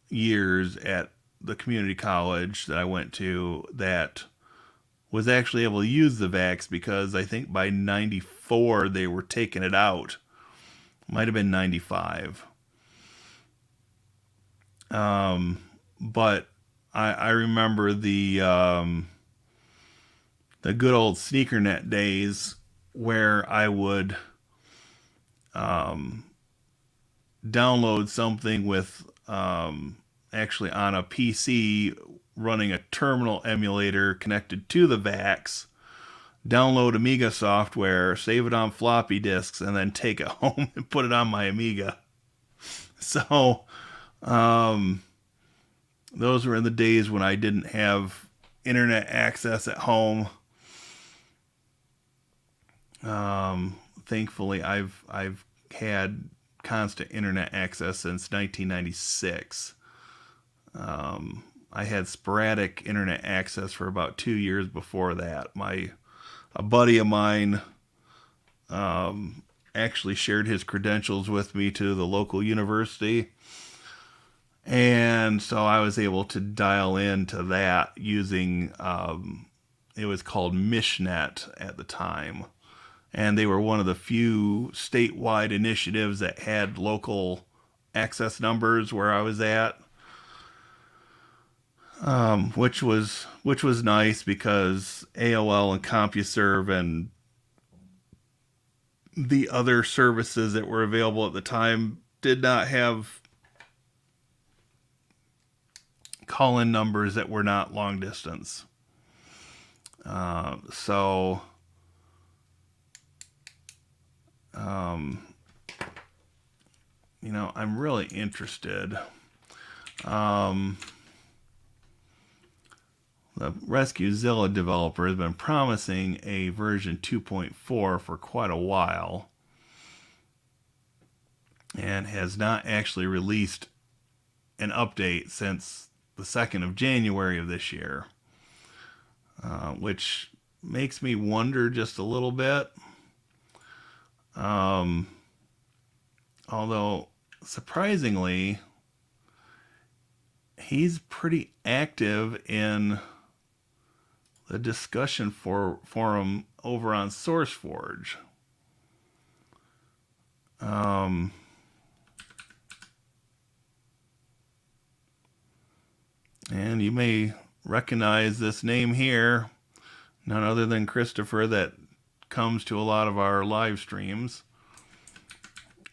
years at the community college that I went to that was actually able to use the VAX, because I think by 94 they were taking it out. Might have been 95. But I remember the good old SneakerNet days where I would download something with actually on a PC running a terminal emulator connected to the VAX, download Amiga software, save it on floppy disks, and then take it home and put it on my Amiga. So those were in the days when I didn't have internet access at home. Thankfully, I've had constant internet access since 1996. I had sporadic internet access for about 2 years before that. A buddy of mine actually shared his credentials with me to the local university, and so I was able to dial into that using it was called Mishnet at the time, and they were one of the few statewide initiatives that had local access numbers where I was at. Which was nice, because AOL and CompuServe and the other services that were available at the time did not have call-in numbers that were not long distance. So I'm really interested. The Rescuezilla developer has been promising a version 2.4 for quite a while and has not actually released an update since the 2nd of January of this year, which makes me wonder just a little bit. Although, surprisingly, he's pretty active in the discussion forum over on SourceForge. And you may recognize this name here, none other than Christopher, that comes to a lot of our live streams.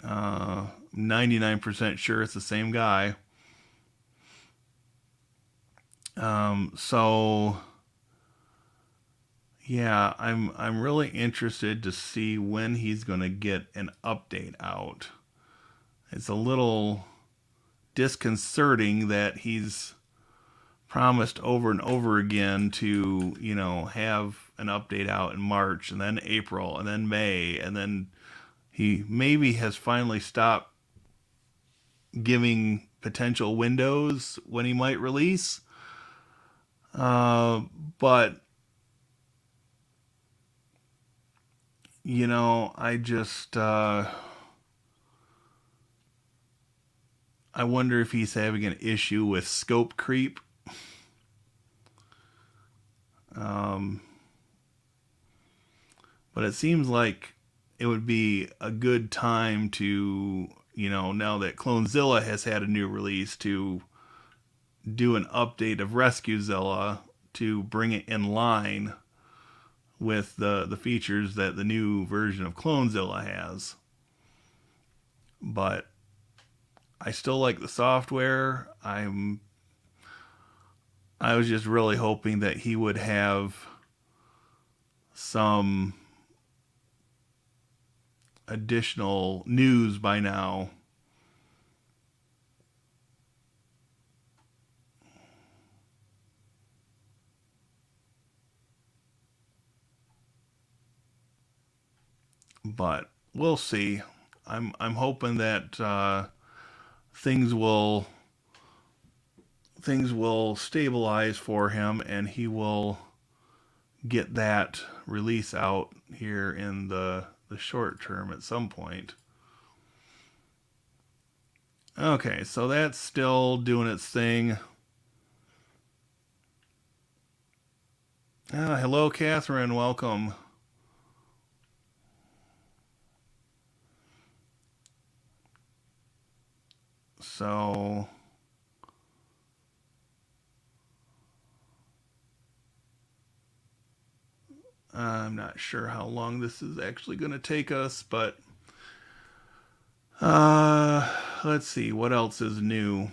99% sure it's the same guy. So yeah, I'm really interested to see when he's going to get an update out. It's a little disconcerting that he's promised over and over again to, have an update out in March and then April and then May, and then he maybe has finally stopped giving potential windows when he might release. But I just I wonder if he's having an issue with scope creep. But it seems like it would be a good time to, now that Clonezilla has had a new release, to do an update of Rescuezilla to bring it in line with the features that the new version of Clonezilla has. But I still like the software. I was just really hoping that he would have some additional news by now. But we'll see. I'm hoping that things will stabilize for him and he will get that release out here in the short term at some point. Okay, so that's still doing its thing. Hello, Catherine. Welcome. So I'm not sure how long this is actually going to take us, but let's see what else is new.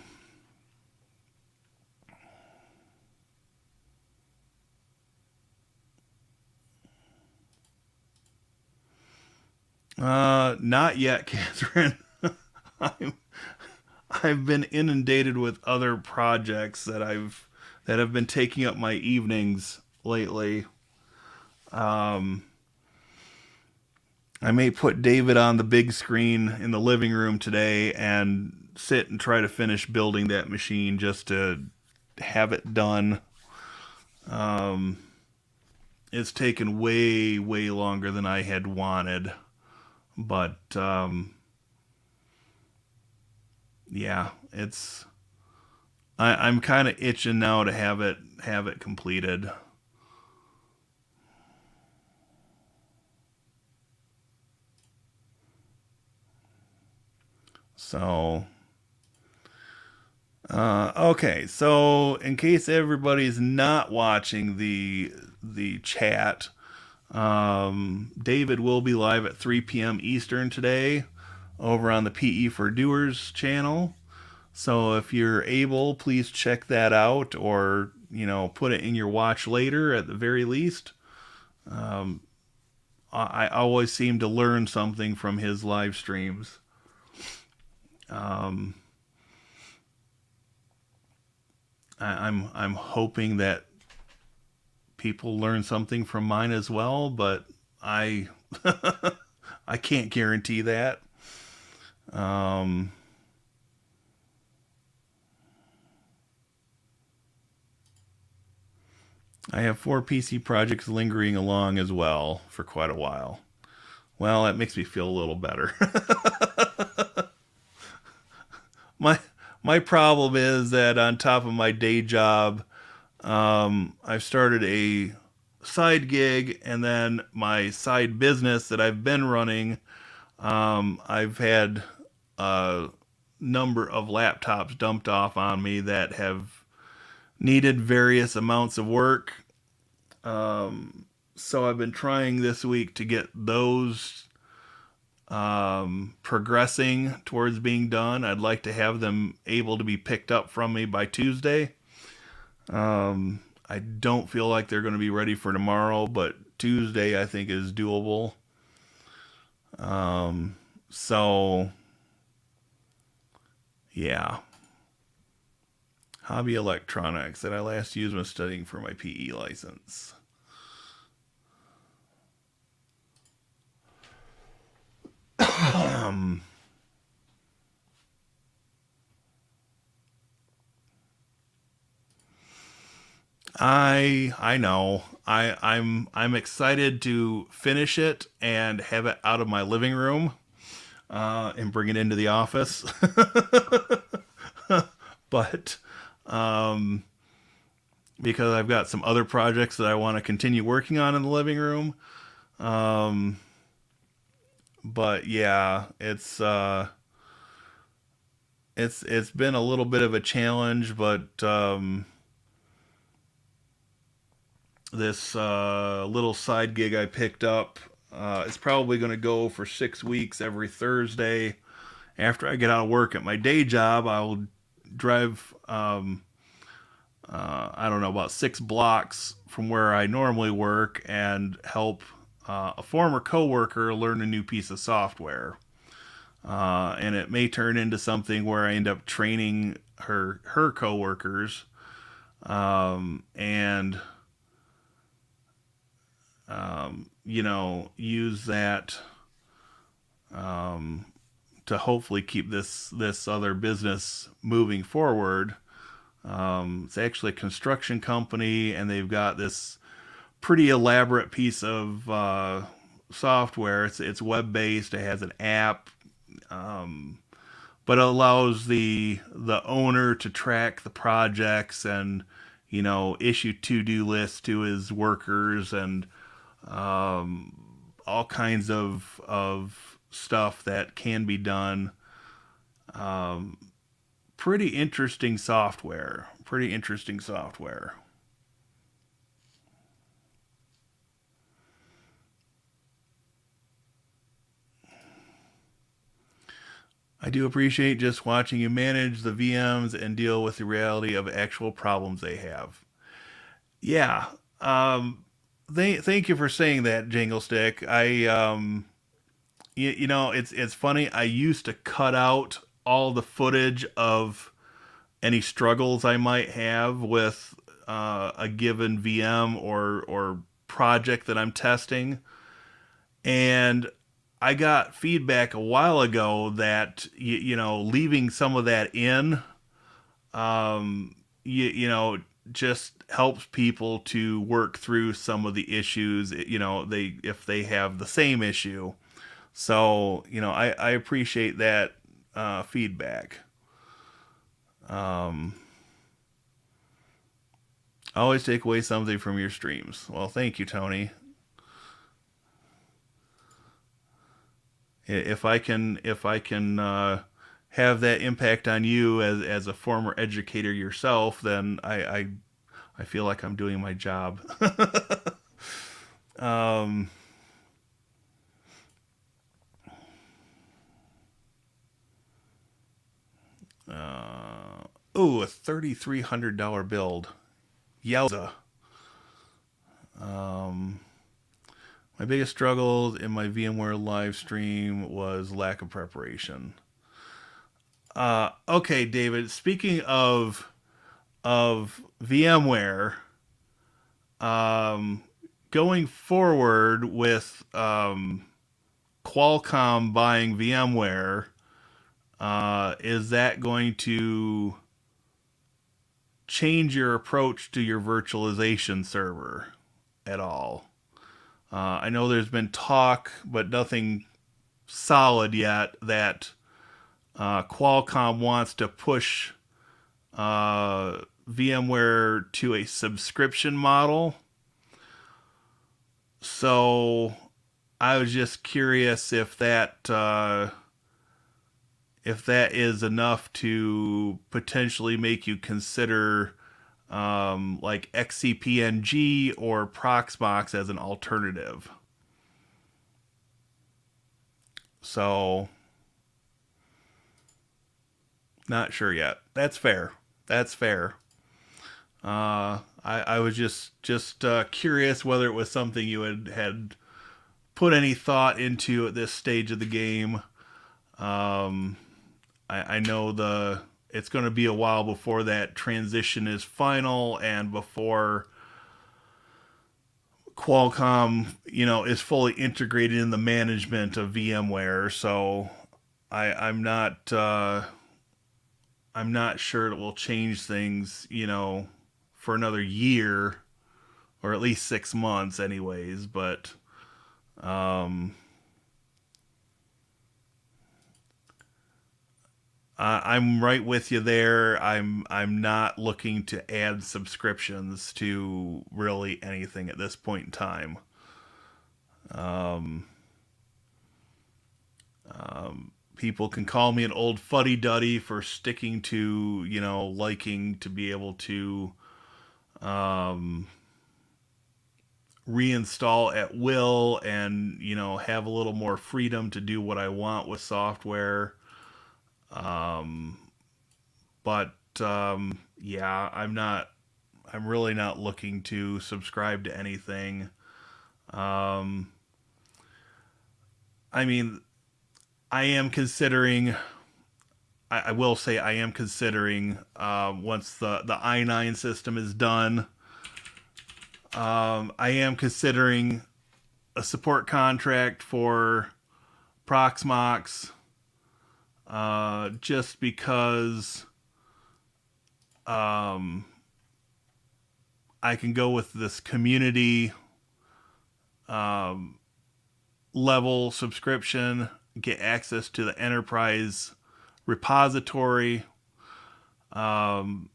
Not yet, Catherine. I've been inundated with other projects that have been taking up my evenings lately. I may put David on the big screen in the living room today and sit and try to finish building that machine just to have it done. It's taken way, way longer than I had wanted. But yeah, I'm kind of itching now to have it completed. So okay, so in case everybody's not watching the chat, David will be live at 3 p.m. Eastern today over on the PE for Doers channel. So if you're able, please check that out, or put it in your watch later at the very least. I always seem to learn something from his live streams. I'm hoping that people learn something from mine as well, but I I can't guarantee that. Um, I have 4 PC projects lingering along as well for quite a while. Well, that makes me feel a little better. my my problem is that on top of my day job, I've started a side gig, and then my side business that I've been running. I've had a number of laptops dumped off on me that have needed various amounts of work. So I've been trying this week to get those progressing towards being done. I'd like to have them able to be picked up from me by Tuesday. I don't feel like they're going to be ready for tomorrow, but Tuesday I think is doable. So yeah, hobby electronics that I last used when studying for my PE license. I know. I'm excited to finish it and have it out of my living room and bring it into the office. But because I've got some other projects that I want to continue working on in the living room. Um, but yeah, it's been a little bit of a challenge, but this little side gig I picked up is probably going to go for 6 weeks every Thursday. After I get out of work at my day job, I'll drive, I don't know, about 6 blocks from where I normally work and help a former coworker learn a new piece of software. And it may turn into something where I end up training her coworkers, and use that to hopefully keep this other business moving forward. It's actually a construction company, and they've got this pretty elaborate piece of software. It's web based. It has an app, but it allows the owner to track the projects and issue to do lists to his workers and all kinds of stuff that can be done. Um, Pretty interesting software. Pretty interesting software. I do appreciate just watching you manage the VMs and deal with the reality of actual problems they have. Yeah. Thank you for saying that, Jingle Stick. It's funny. I used to cut out all the footage of any struggles I might have with a given VM or project that I'm testing, and I got feedback a while ago that leaving some of that in, um, just helps people to work through some of the issues. They if they have the same issue. So I appreciate that feedback. Um, Always take away something from your streams. Well, thank you, Tony. If I can have that impact on you as a former educator yourself, then I feel like I'm doing my job. um, a $3,300 build. Yowza. Um, my biggest struggle in my VMware live stream was lack of preparation. Okay, David. Speaking of of VMware, going forward with Qualcomm buying VMware, is that going to change your approach to your virtualization server at all? I know there's been talk, but nothing solid yet, that Qualcomm wants to push VMware to a subscription model. So I was just curious if that is enough to potentially make you consider like XCPNG or Proxmox as an alternative. So, not sure yet. That's fair. That's fair. I was just curious whether it was something you had put any thought into at this stage of the game. I know it's going to be a while before that transition is final and before Qualcomm, is fully integrated in the management of VMware. So I'm not I'm not sure it will change things, for another year or at least 6 months, anyways. But um, I'm right with you there. I'm not looking to add subscriptions to really anything at this point in time. Um, People can call me an old fuddy duddy for sticking to, liking to be able to um, reinstall at will and, have a little more freedom to do what I want with software. Um, but yeah, I'm really not looking to subscribe to anything. Um, I mean, I am considering. I will say I am considering, once the i9 system is done. I am considering a support contract for Proxmox, just because um, I can go with this community um, level subscription, get access to the enterprise repository. Um,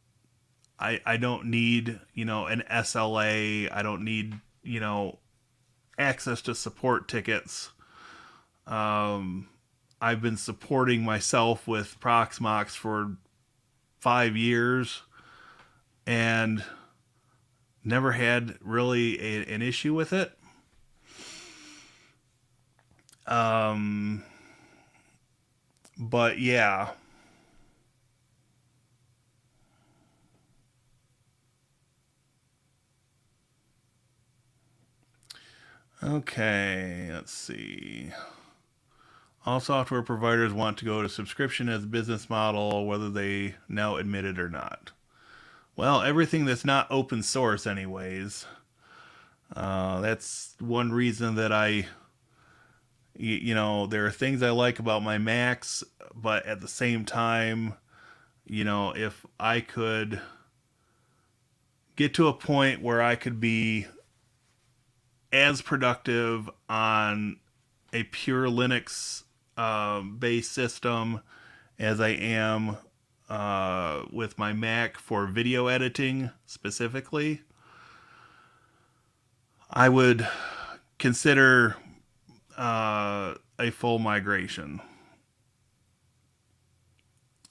I don't need, an SLA. I don't need, access to support tickets. Um, I've been supporting myself with Proxmox for 5 years and never had really an issue with it. Um, but yeah. Okay, let's see. All software providers want to go to subscription as a business model, whether they now admit it or not. Well, everything that's not open source, anyways. That's one reason that there are things I like about my Macs, but at the same time, if I could get to a point where I could be as productive on a pure Linux based system as I am with my Mac for video editing specifically, I would consider a full migration.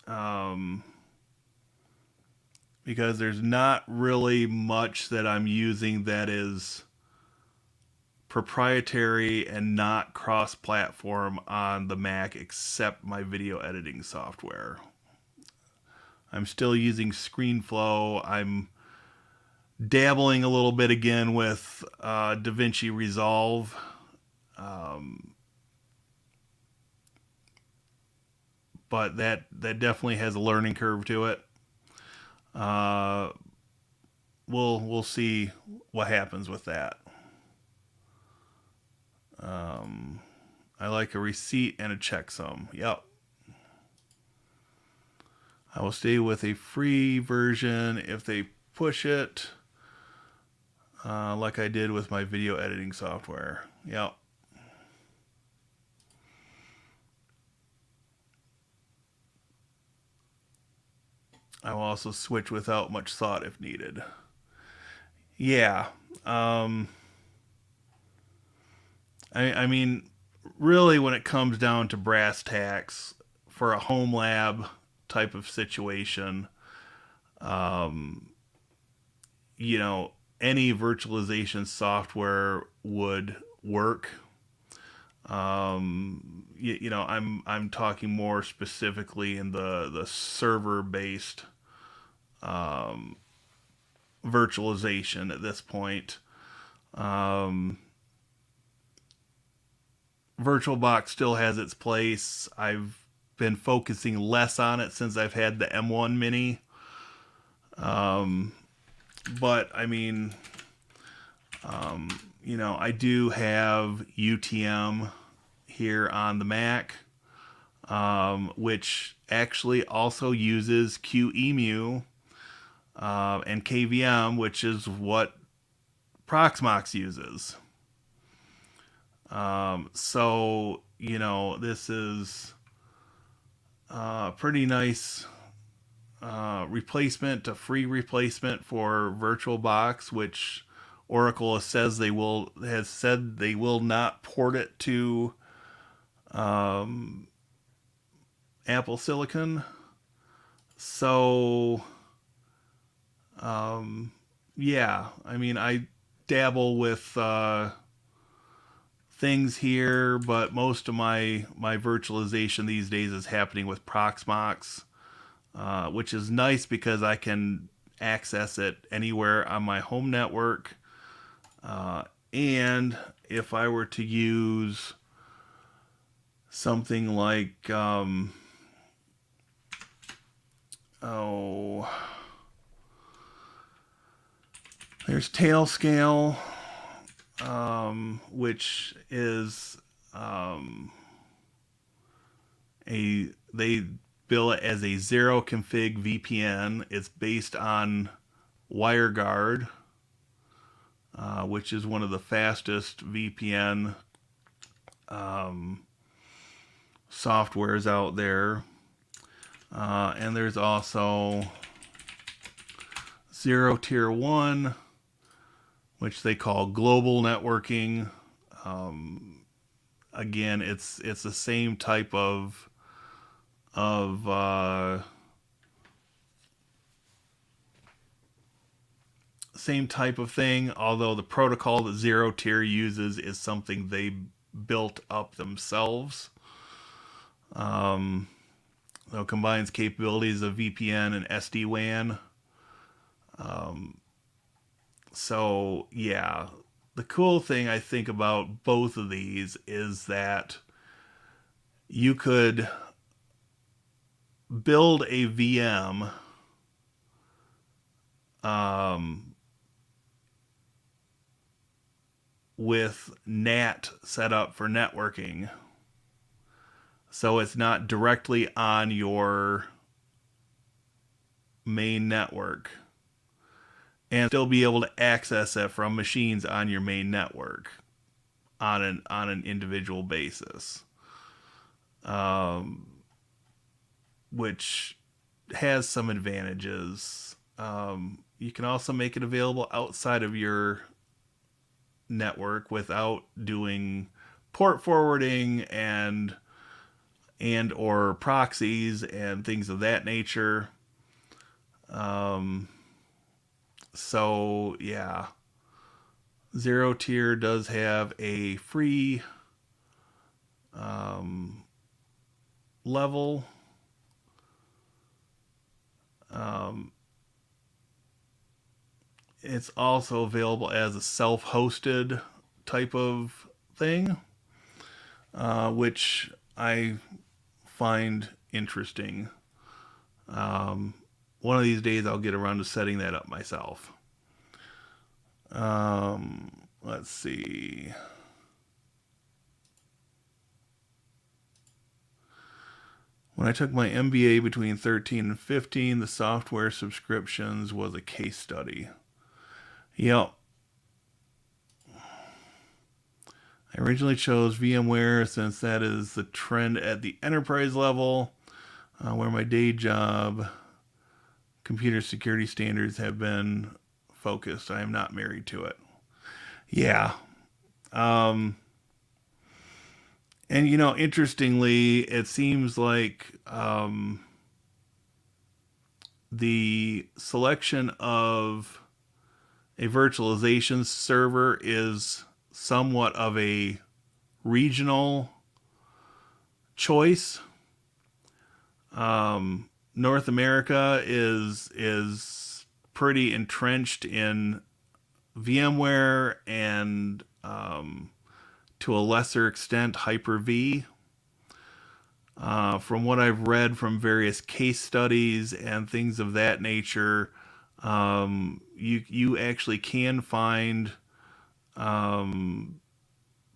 Um, because there's not really much that I'm using that is proprietary and not cross platform on the Mac except my video editing software. I'm still using ScreenFlow. I'm dabbling a little bit again with DaVinci Resolve. Um, but that definitely has a learning curve to it. We'll see what happens with that. I like a receipt and a checksum. Yep. I will stay with a free version if they push it, like I did with my video editing software. Yep. I will also switch without much thought if needed. Yeah. I mean, really, when it comes down to brass tacks, for a home lab type of situation, um, you know, any virtualization software would work. I'm talking more specifically in the server based virtualization at this point. Um, VirtualBox still has its place. I've been focusing less on it since I've had the M1 Mini. But I mean, I do have UTM here on the Mac, which actually also uses QEMU and KVM, which is what Proxmox uses. This is a pretty nice replacement, a free replacement for VirtualBox, which Oracle has said they will not port it to Apple Silicon. So, yeah, I mean, I dabble with things here, but most of my virtualization these days is happening with Proxmox, which is nice because I can access it anywhere on my home network. And if I were to use something like, there's Tailscale, which is they bill it as a zero config VPN. It's based on WireGuard, which is one of the fastest VPN softwares out there. And there's also Zero Tier 1, which they call global networking. Again, it's the same type of thing, although the protocol that Zero Tier uses is something they built up themselves. So it combines capabilities of VPN and SD-WAN. So yeah, the cool thing I think about both of these is that you could build a VM with NAT set up for networking, so it's not directly on your main network, and still be able to access it from machines on your main network on an individual basis, which has some advantages. You can also make it available outside of your network without doing port forwarding and or proxies and things of that nature. So yeah, Zero Tier does have a free level. It's also available as a self-hosted type of thing, which I find interesting. one of these days I'll get around to setting that up myself. Let's see. When I took my MBA between 13 and 15, the software subscriptions was a case study. Yep. I originally chose VMware since that is the trend at the enterprise level, where my day job computer security standards have been focused. I am not married to it. Yeah. And interestingly, it seems like the selection of a virtualization server is somewhat of a regional choice. North America is pretty entrenched in VMware and to a lesser extent Hyper-V. From what I've read from various case studies and things of that nature, you actually can find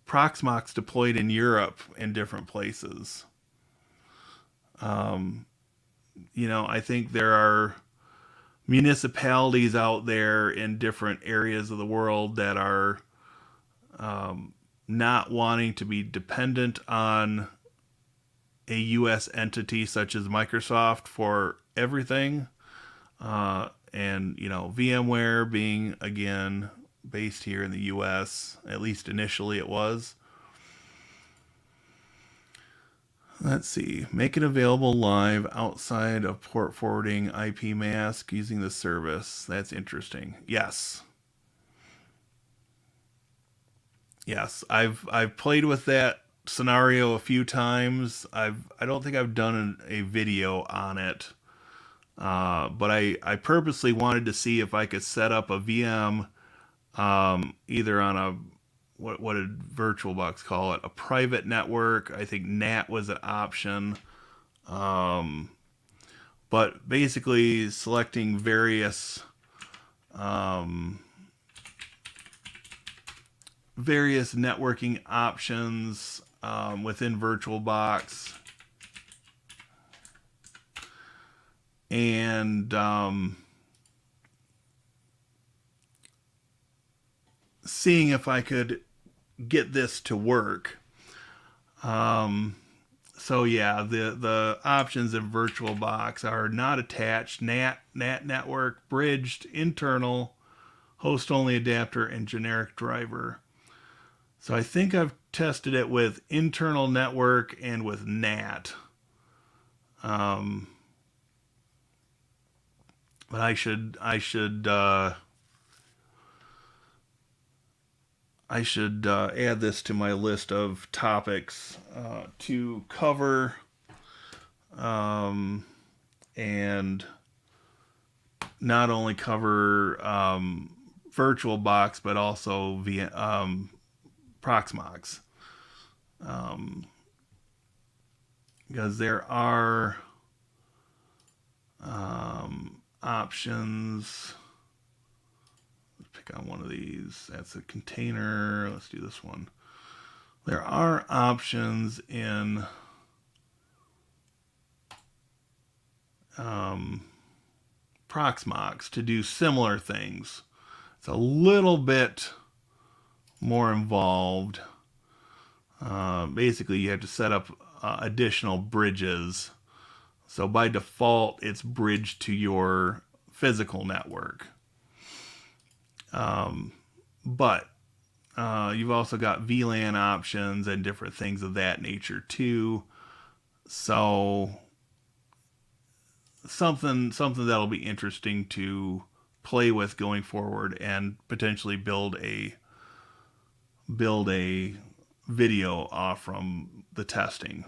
Proxmox deployed in Europe in different places. I think there are municipalities out there in different areas of the world that are not wanting to be dependent on a U.S. entity such as Microsoft for everything. And VMware being, again, based here in the U.S., at least initially it was. Let's see. Make it available live outside of port forwarding IP mask using the service. That's interesting. Yes. Yes, I've played with that scenario a few times. I don't think I've done a video on it. But I purposely wanted to see if I could set up a VM either on a what did VirtualBox call it? A private network. I think NAT was an option. But basically selecting various networking options within VirtualBox. And seeing if I could get this to work. So yeah, the options in VirtualBox are not attached, NAT network, bridged, internal, host-only adapter, and generic driver. So I think I've tested it with internal network and with NAT. But I should add this to my list of topics to cover, and not only cover VirtualBox but also Proxmox, because there are options. Let's pick on one of these. That's a container. Let's do this one. There are options in Proxmox to do similar things. It's a little bit more involved. Basically, you have to set up additional bridges. So by default, it's bridged to your physical network. But you've also got VLAN options and different things of that nature too. So something that'll be interesting to play with going forward and potentially build a video off from the testing.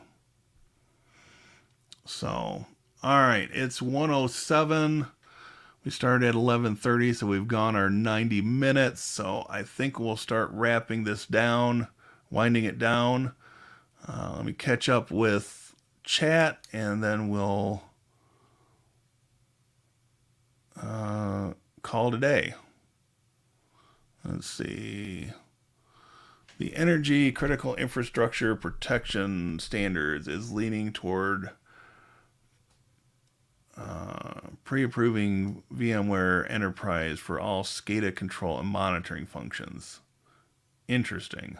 So, all right, it's 1:07. We started at 11:30, so we've gone our 90 minutes. So I think we'll start wrapping this down, winding it down. Let me catch up with chat, and then we'll call today. Let's see. The Energy Critical Infrastructure Protection Standards is leaning toward pre-approving VMware Enterprise for all SCADA control and monitoring functions. Interesting.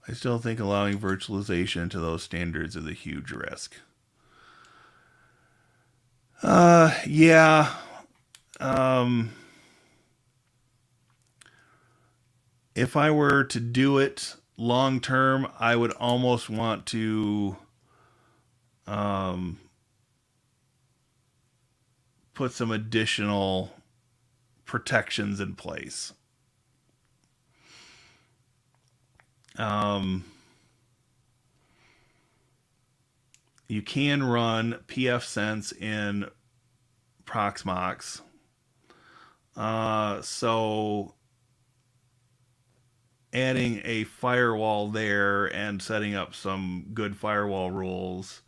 I still think allowing virtualization to those standards is a huge risk. Yeah. If I were to do it long term, I would almost want to put some additional protections in place. You can run pfSense in Proxmox. So adding a firewall there and setting up some good firewall rules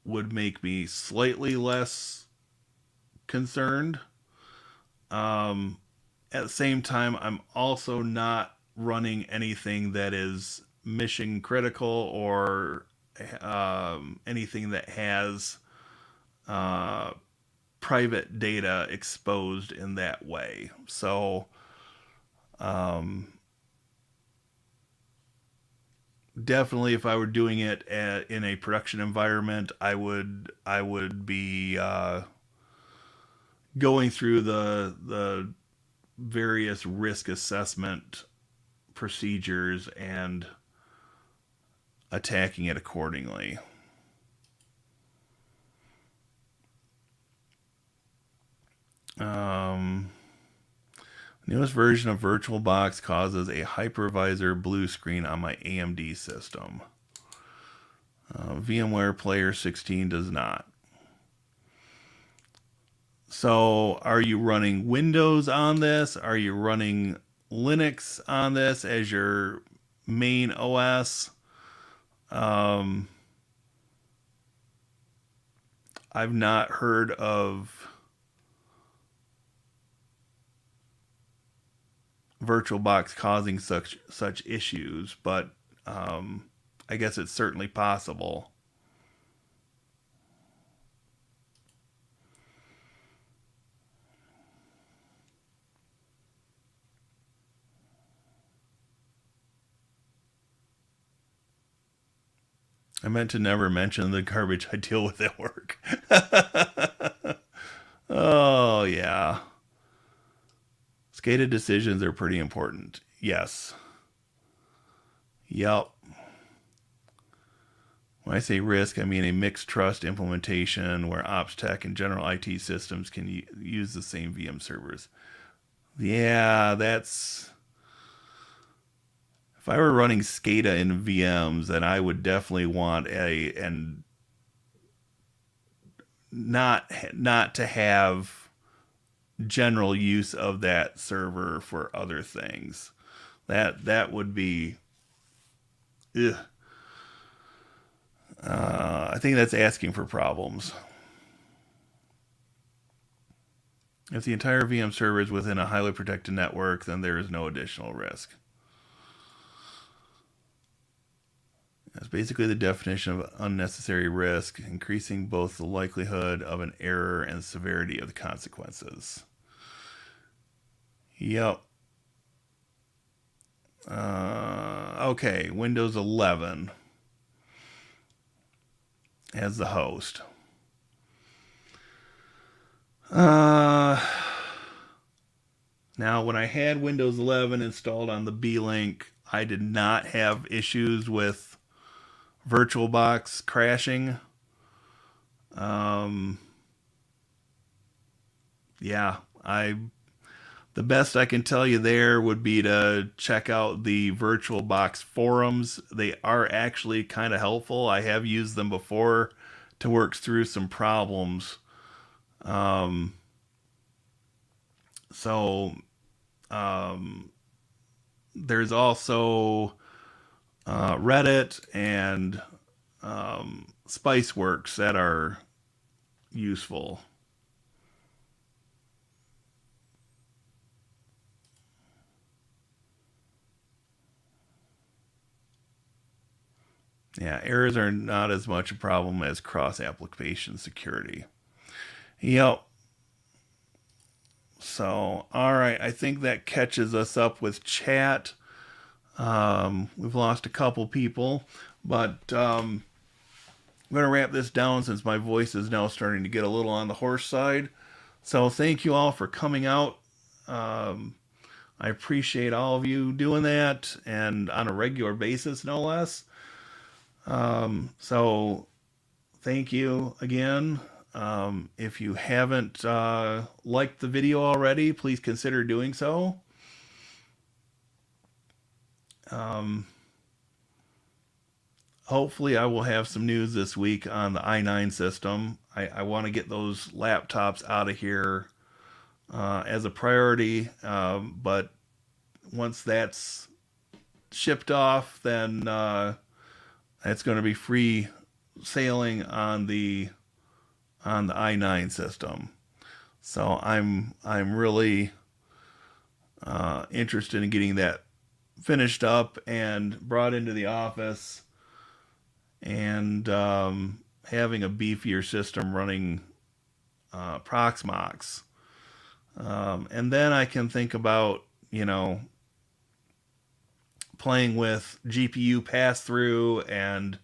would make me slightly less concerned. At the same time, I'm also not running anything that is mission critical or anything that has private data exposed in that way. So definitely, if I were doing it in a production environment, I would be going through the various risk assessment procedures and attacking it accordingly. Newest version of VirtualBox causes a hypervisor blue screen on my AMD system. VMware Player 16 does not. So, are you running Windows on this? Are you running Linux on this as your main OS? I've not heard of VirtualBox causing such issues, but I guess it's certainly possible. I meant to never mention the garbage I deal with at work. Oh, yeah. SCADA decisions are pretty important. Yes. Yep. When I say risk, I mean a mixed trust implementation where ops tech and general IT systems can use the same VM servers. Yeah, that's. If I were running SCADA in VMs, then I would definitely want and not to have general use of that server for other things. That would be. Ugh. I think that's asking for problems. If the entire VM server is within a highly protected network, then there is no additional risk. That's basically the definition of unnecessary risk, increasing both the likelihood of an error and the severity of the consequences. Yep. Okay, Windows 11 as the host. Now, when I had Windows 11 installed on the B-Link, I did not have issues with VirtualBox crashing. Yeah, the best I can tell you there would be to check out the VirtualBox forums. They are actually kind of helpful. I have used them before to work through some problems. So there's also Reddit and Spiceworks that are useful. Yeah, errors are not as much a problem as cross-application security. Yep. So, all right, I think that catches us up with chat. We've lost a couple people, but I'm going to wrap this down since my voice is now starting to get a little on the hoarse side. So, thank you all for coming out. I appreciate all of you doing that, and on a regular basis, no less. So, thank you again. If you haven't liked the video already, please consider doing so. Hopefully, I will have some news this week on the i9 system. I want to get those laptops out of here as a priority, but once that's shipped off, then it's going to be free sailing on the i9 system. So I'm really interested in getting that finished up and brought into the office, and having a beefier system running Proxmox. And then I can think about, playing with GPU pass-through and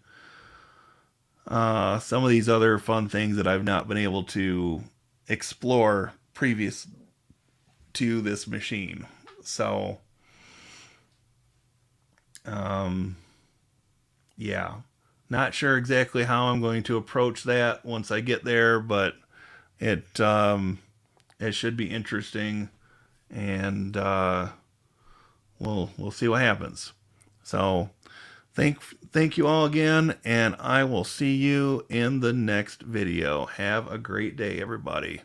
some of these other fun things that I've not been able to explore previous to this machine. So, yeah, not sure exactly how I'm going to approach that once I get there, but it should be interesting, and we'll see what happens. So, thank you all again, and I will see you in the next video. Have a great day, everybody.